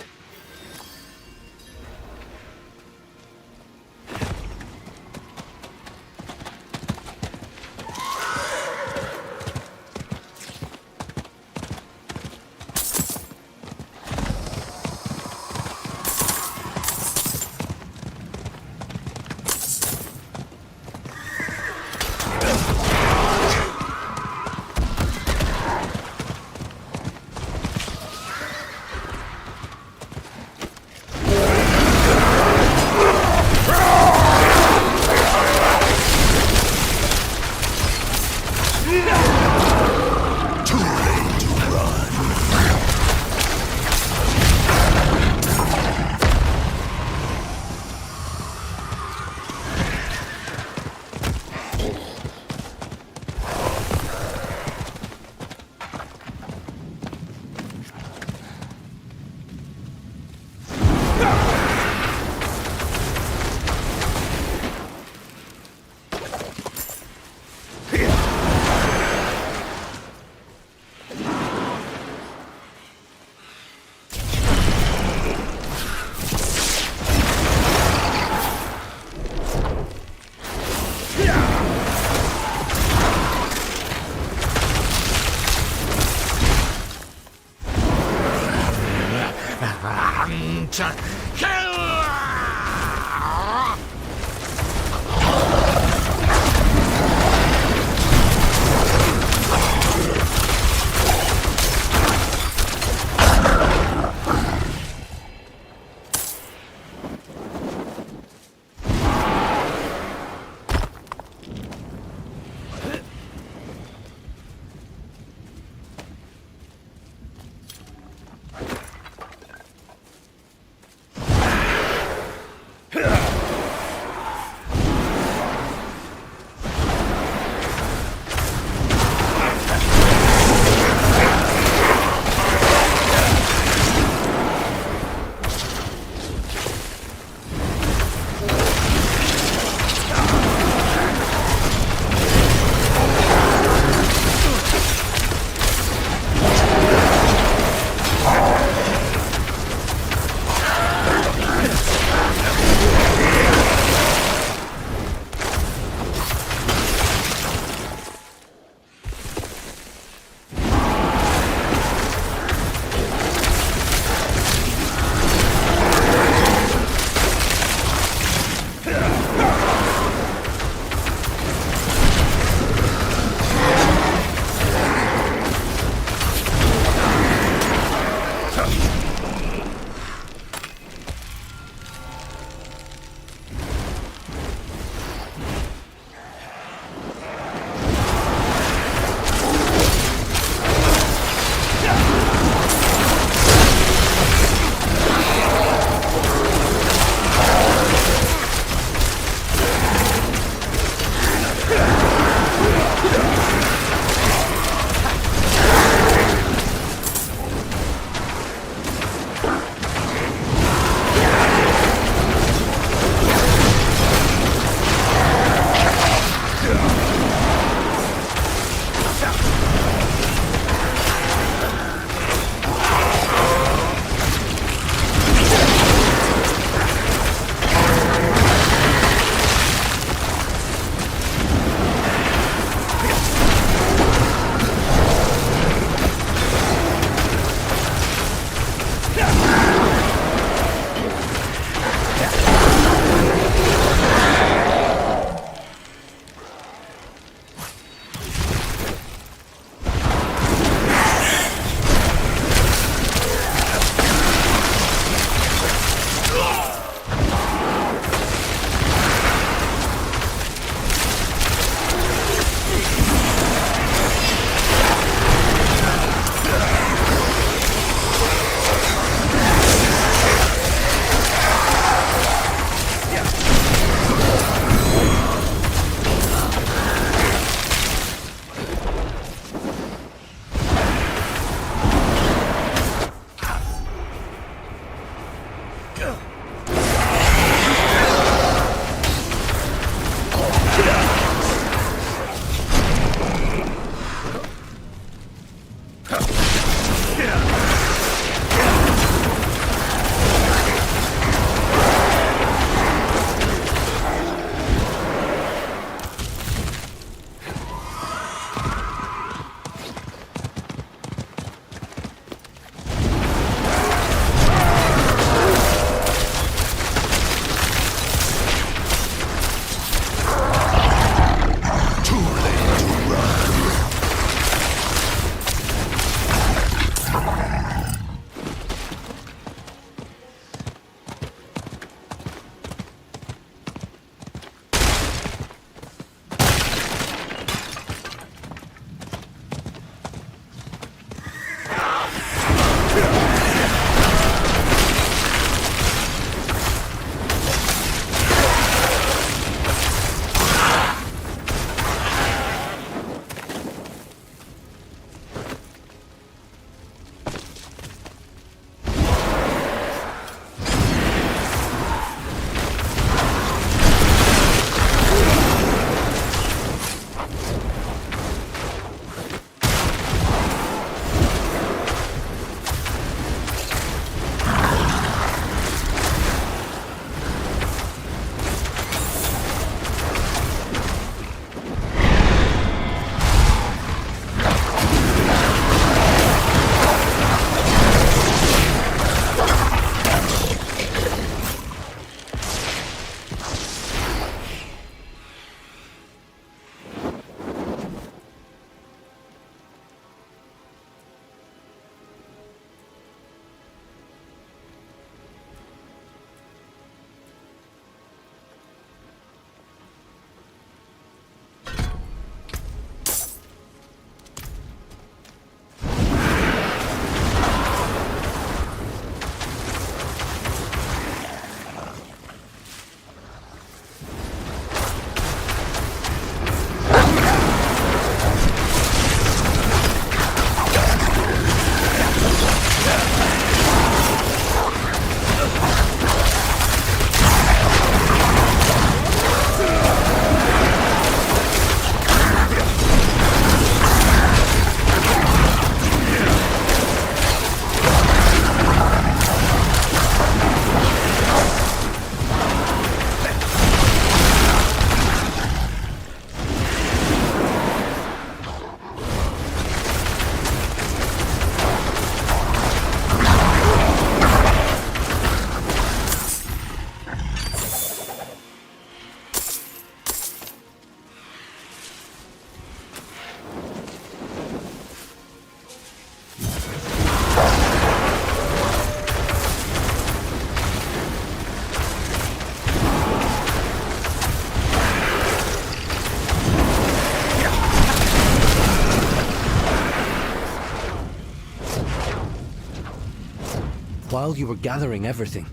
while you were gathering everything,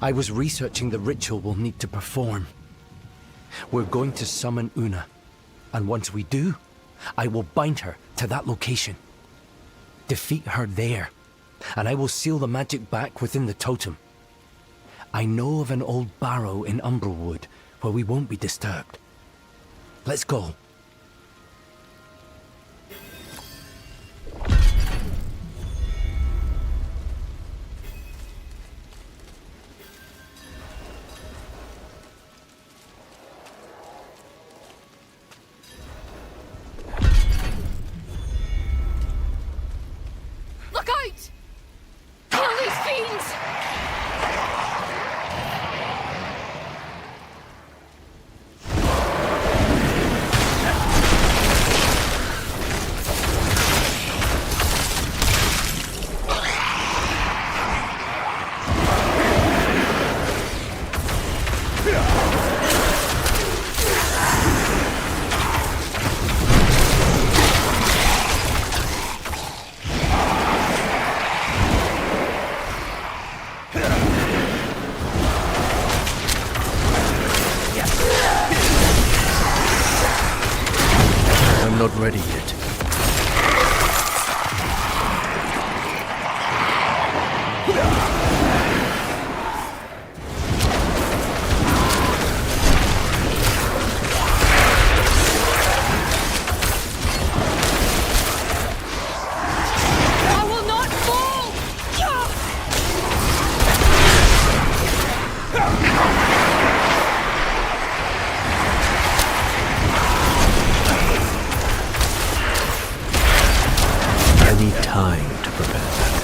I was researching the ritual we'll need to perform. We're going to summon Una, and once we do, I will bind her to that location. Defeat her there, and I will seal the magic back within the totem. I know of an old barrow in Umbrewood where we won't be disturbed. Let's go. Look out! Kill these fiends! I'm not ready yet. I will not fall! I need time to prepare that.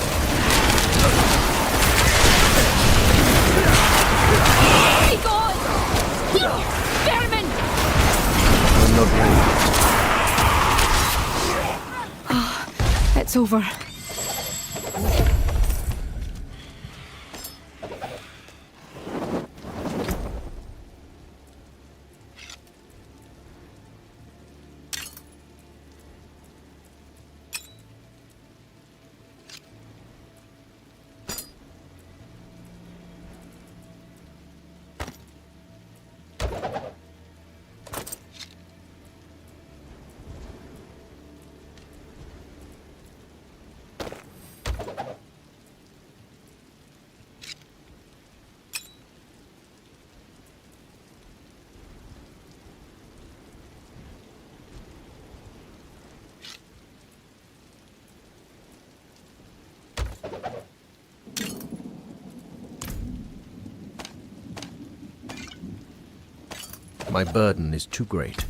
Be gone! Vermin! I'm not ready yet. It's over. My burden is too great.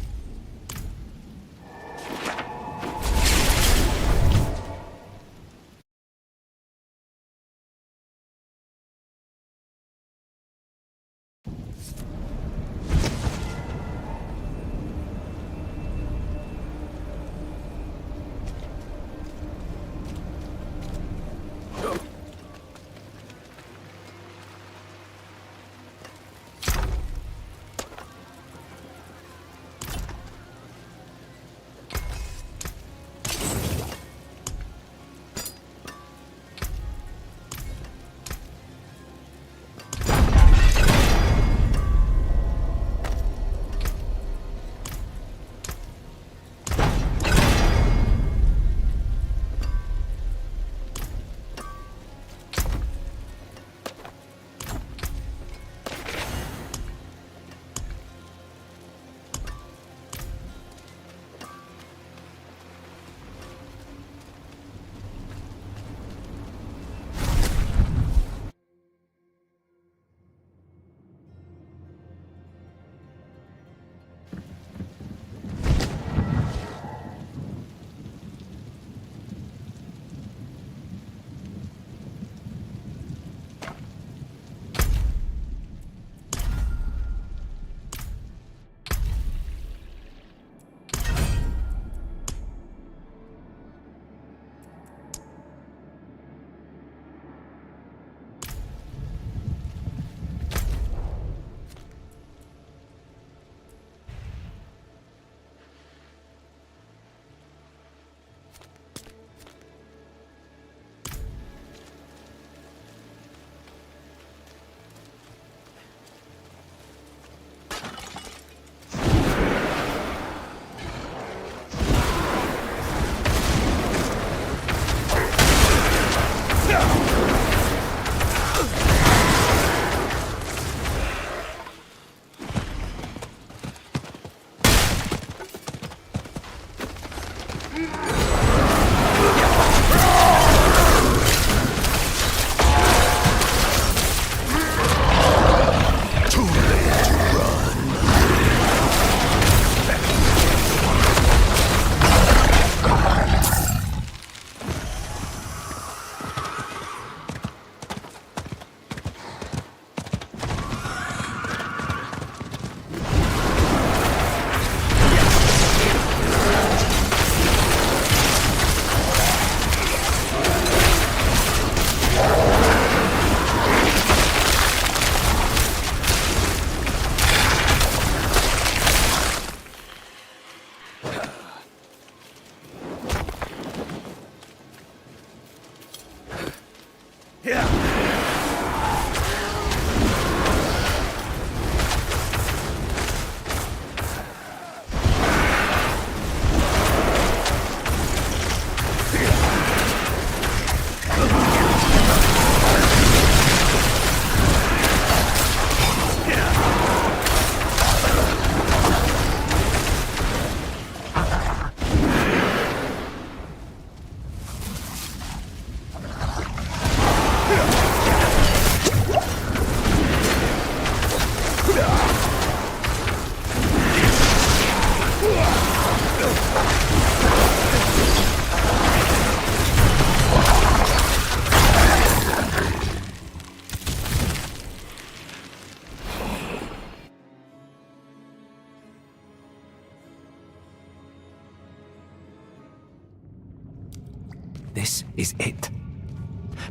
This is it.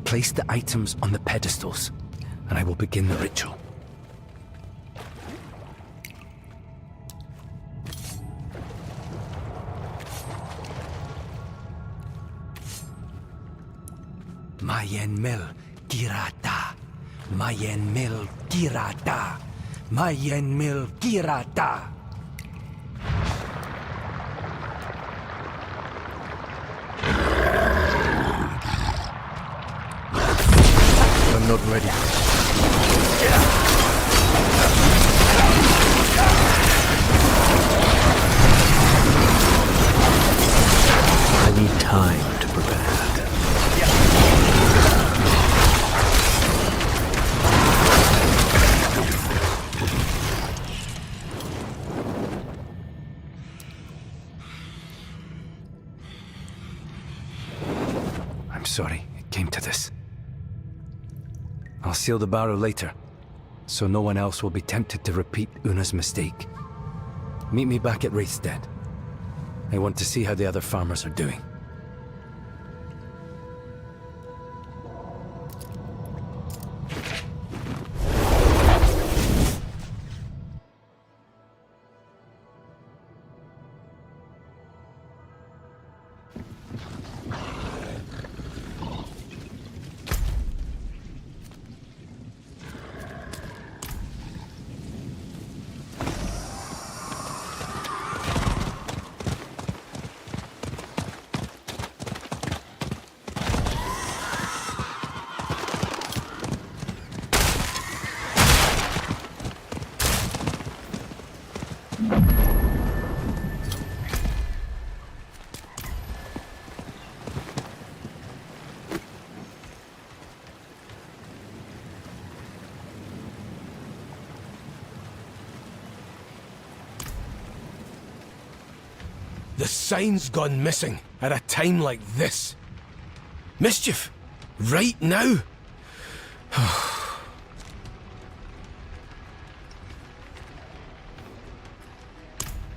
Place the items on the pedestals, and I will begin the ritual. Mayen mil girata. Mayen mil girata. Mayen mil girata. I'm not ready. I need time to prepare. I'm sorry it came to this. I'll seal the barrow later, so no one else will be tempted to repeat Una's mistake. Meet me back at Wraithstead. I want to see how the other farmers are doing. The sign's gone missing at a time like this. Mischief? Right now?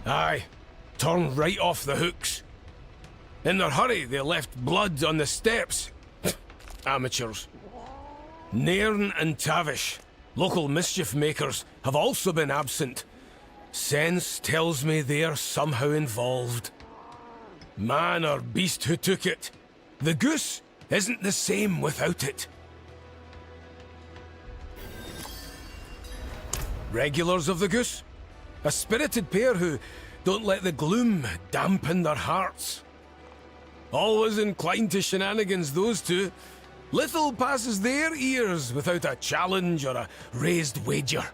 Aye, torn right off the hooks. In their hurry, they left blood on the steps. Amateurs. Nairn and Tavish, local mischief makers, have also been absent. Sense tells me they're somehow involved. Man or beast who took it, the goose isn't the same without it. Regulars of the goose? A spirited pair who don't let the gloom dampen their hearts. Always inclined to shenanigans, those two. Little passes their ears without a challenge or a raised wager.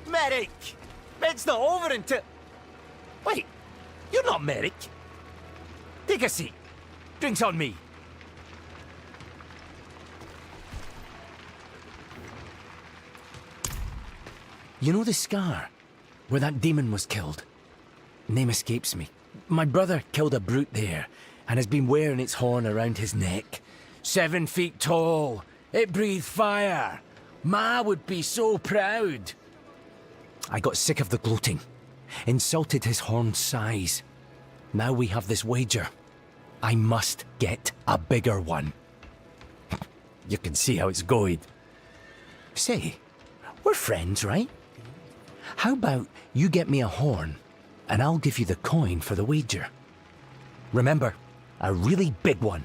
Merrick! It's not over until... Wait, you're not Merrick. Take a seat. Drinks on me. You know the scar where that demon was killed? Name escapes me. My brother killed a brute there and has been wearing its horn around his neck. 7 feet tall. It breathed fire. Ma would be so proud. I got sick of the gloating. Insulted his horn's size. Now we have this wager. I must get a bigger one. You can see how it's going. Say, we're friends, right? How about you get me a horn, and I'll give you the coin for the wager. Remember, a really big one.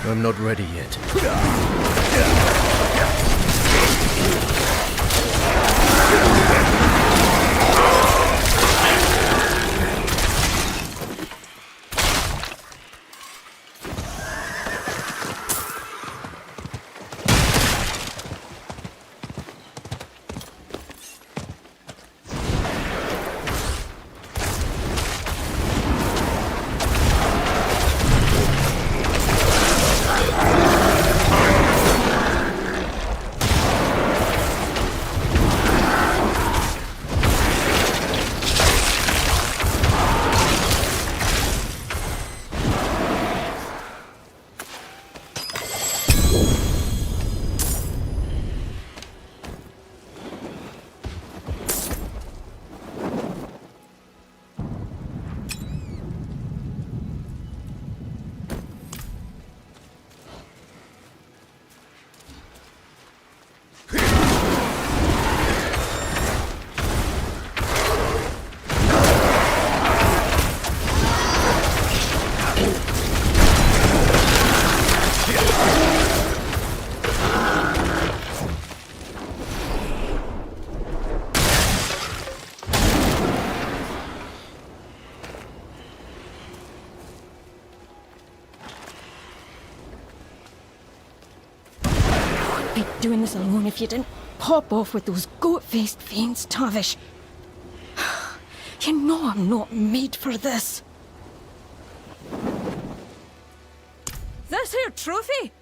I'm not ready yet. Doing this alone if you didn't pop off with those goat-faced fiends, Tavish. You know I'm not made for this. This here trophy?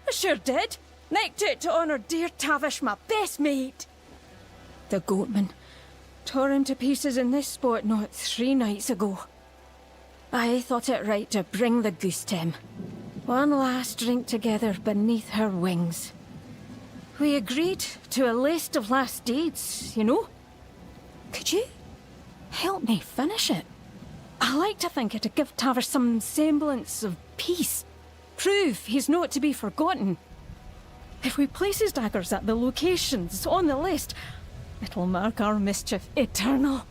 I sure did. Nicked it to honour dear Tavish, my best mate. The goatman tore him to pieces in this spot not 3 nights ago. I thought it right to bring the goose to him. One last drink together beneath her wings. We agreed to a list of last deeds, you know? Could you help me finish it? I like to think it'd give Tavish some semblance of peace. Prove he's not to be forgotten. If we place his daggers at the locations on the list, it'll mark our mischief eternal.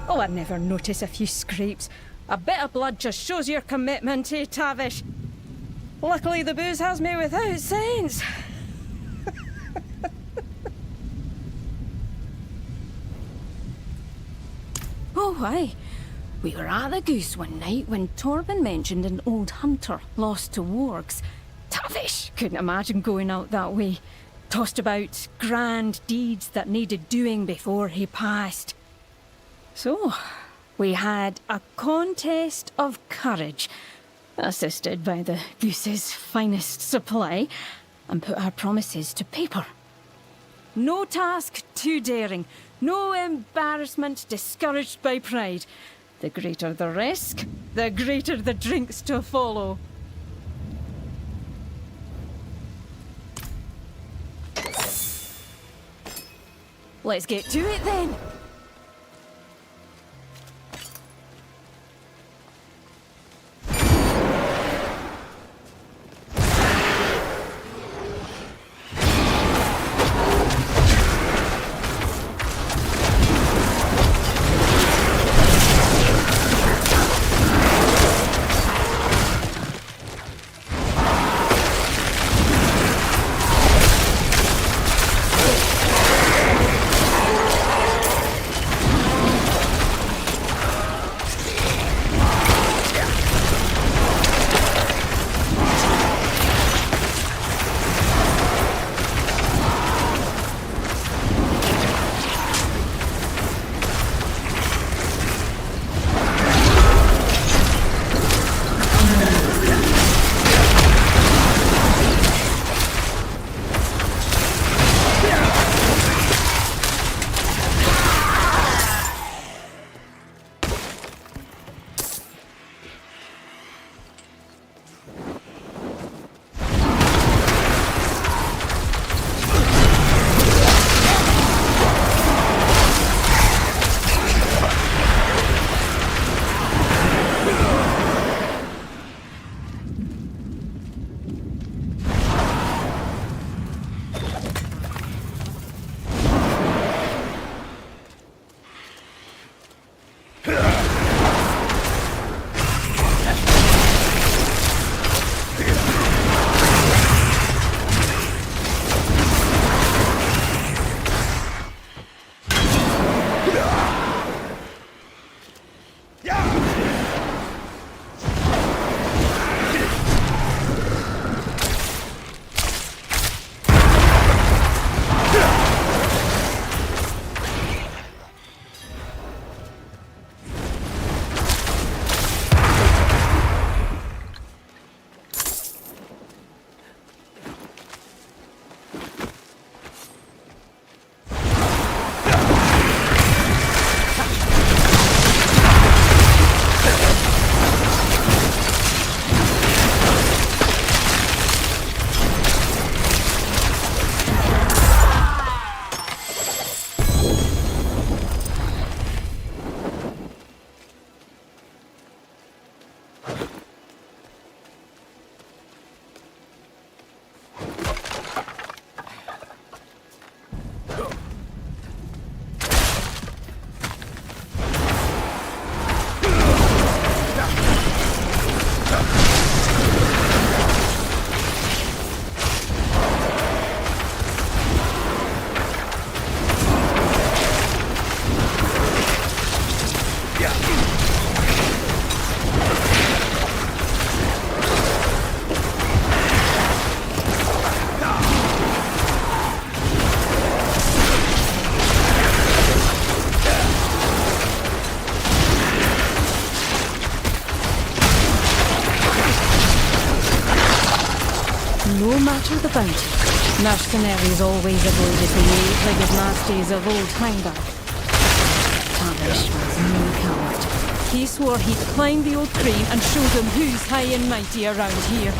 Oh, I'd never notice a few scrapes. A bit of blood just shows your commitment, eh, Tavish? Luckily the booze has me without sense. Oh, aye. We were at the Goose one night when Torben mentioned an old hunter lost to wargs. Tavish couldn't imagine going out that way. Tossed about grand deeds that needed doing before he passed. So, we had a contest of courage, assisted by the Goose's finest supply, and put our promises to paper. No task too daring, no embarrassment discouraged by pride. The greater the risk, the greater the drinks to follow. Let's get to it then. No matter the bounty, mercenaries always avoided the eight-legged nasties of old Hangdog. Tavish was no coward. He swore he'd climb the old crane and show them who's high and mighty around here.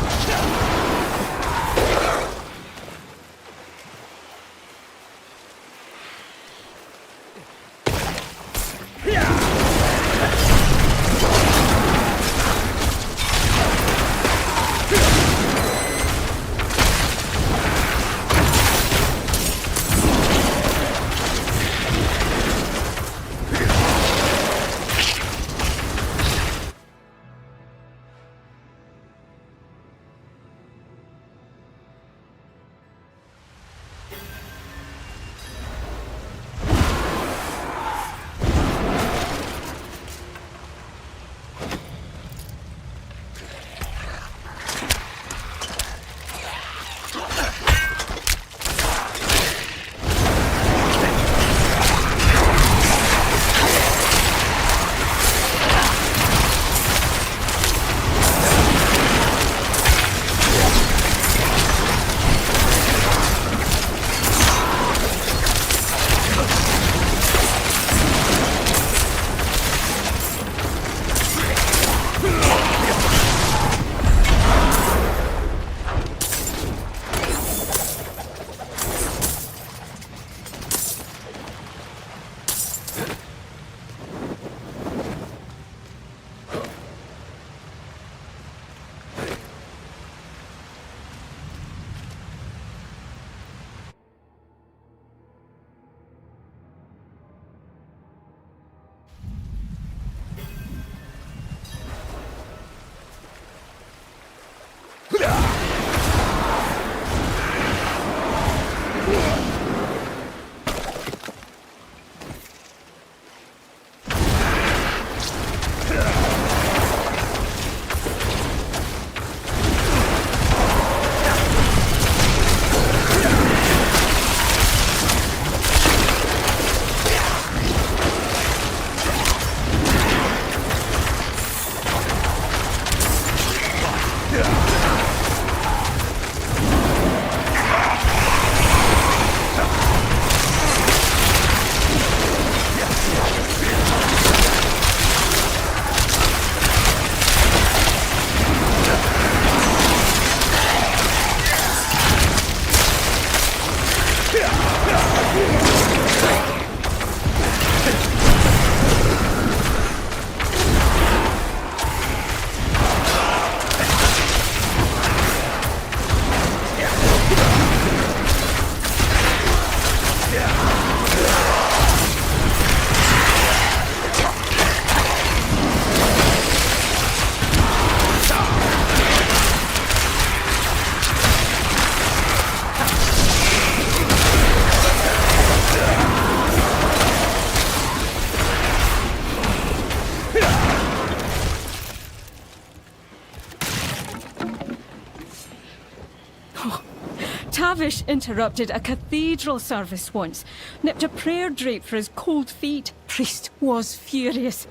Tavish interrupted a cathedral service once, nipped a prayer drape for his cold feet. Priest was furious.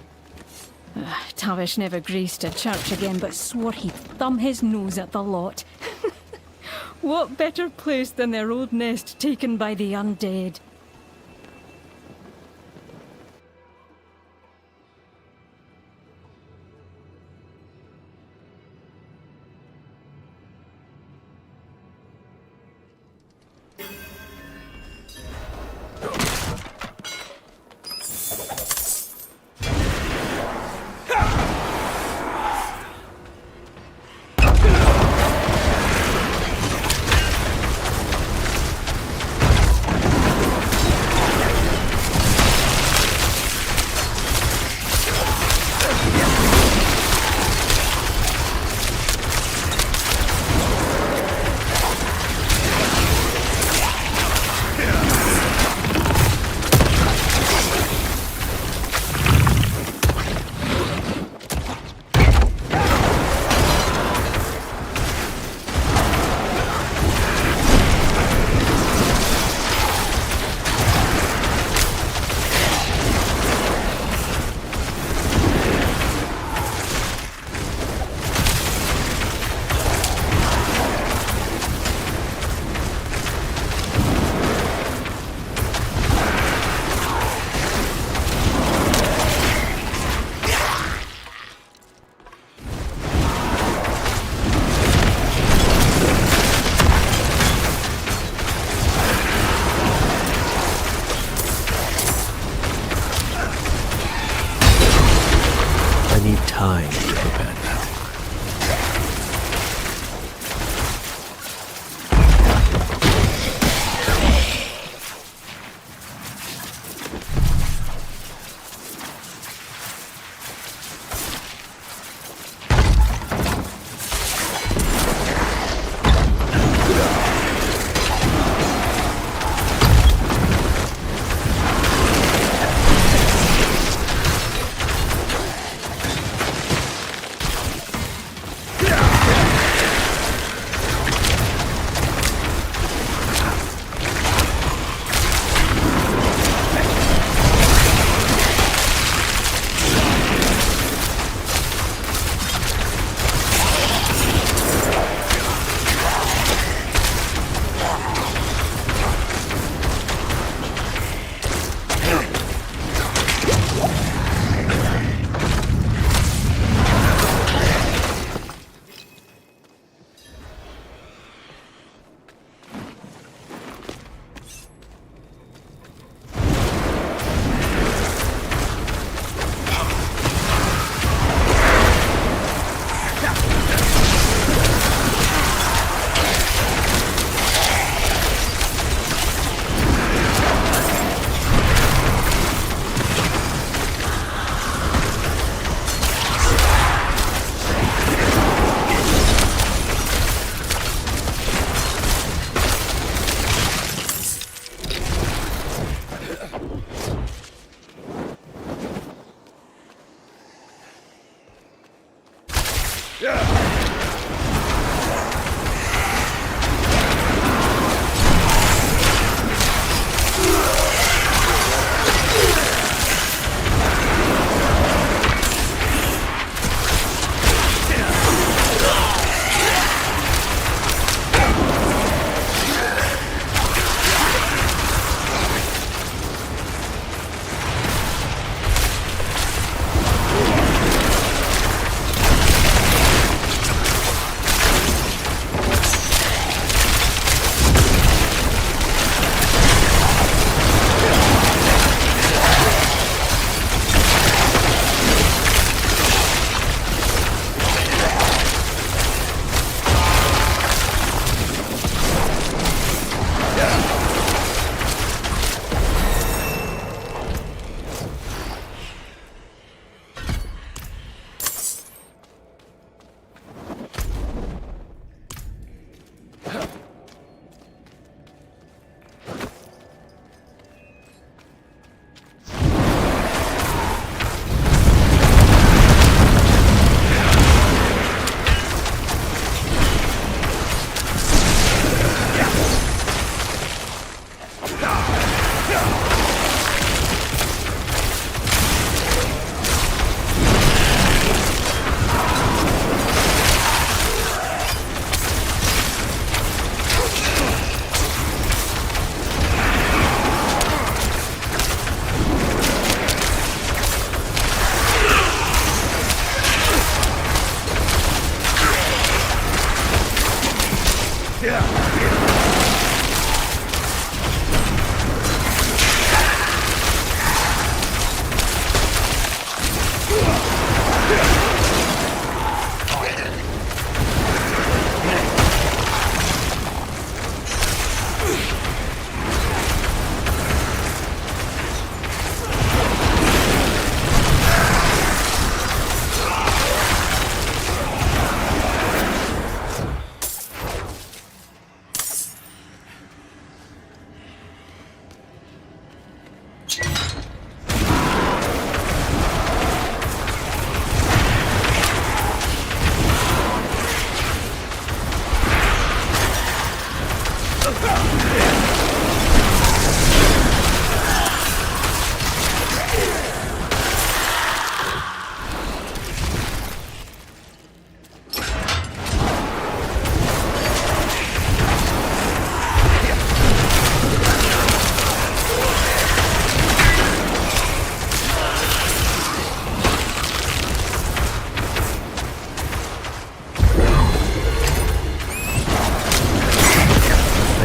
Tavish never graced a church again, but swore he'd thumb his nose at the lot. What better place than their old nest taken by the undead? Time to prepare now.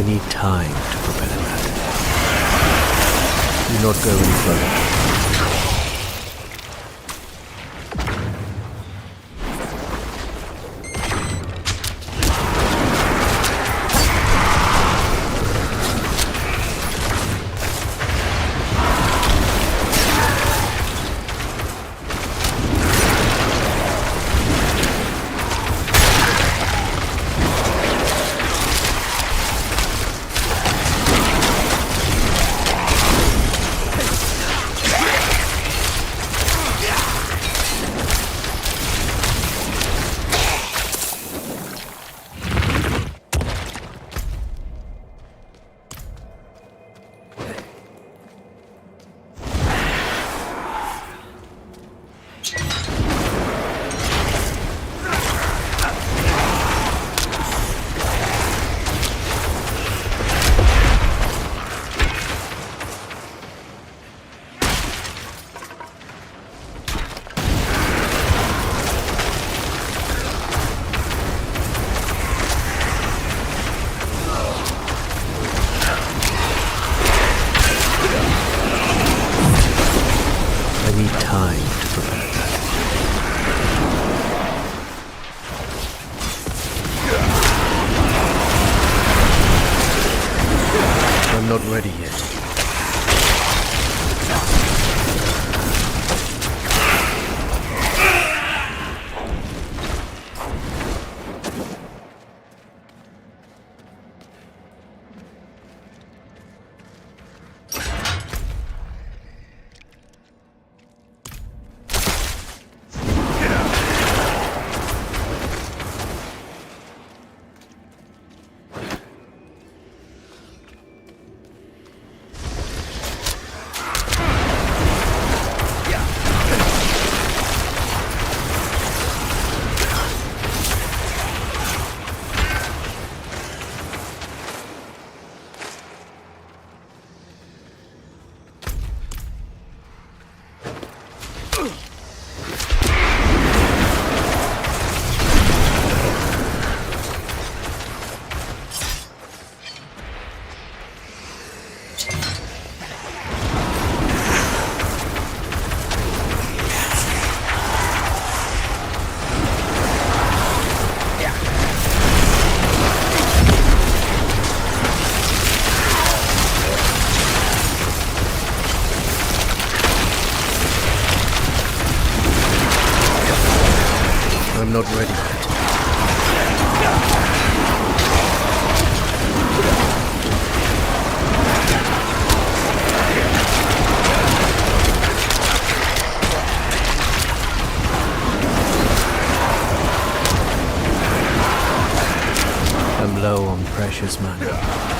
I need time to prepare that. Do not go any further. Not ready yet. I'm not ready yet. I'm low on precious mana.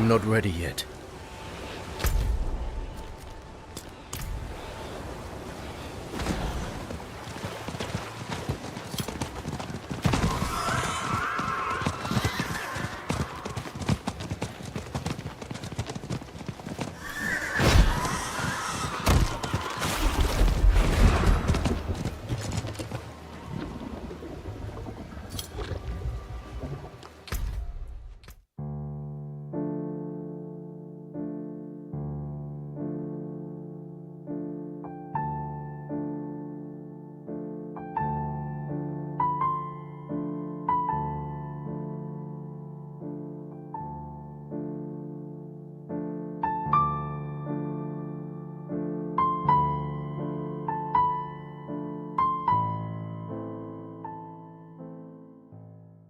I'm not ready yet.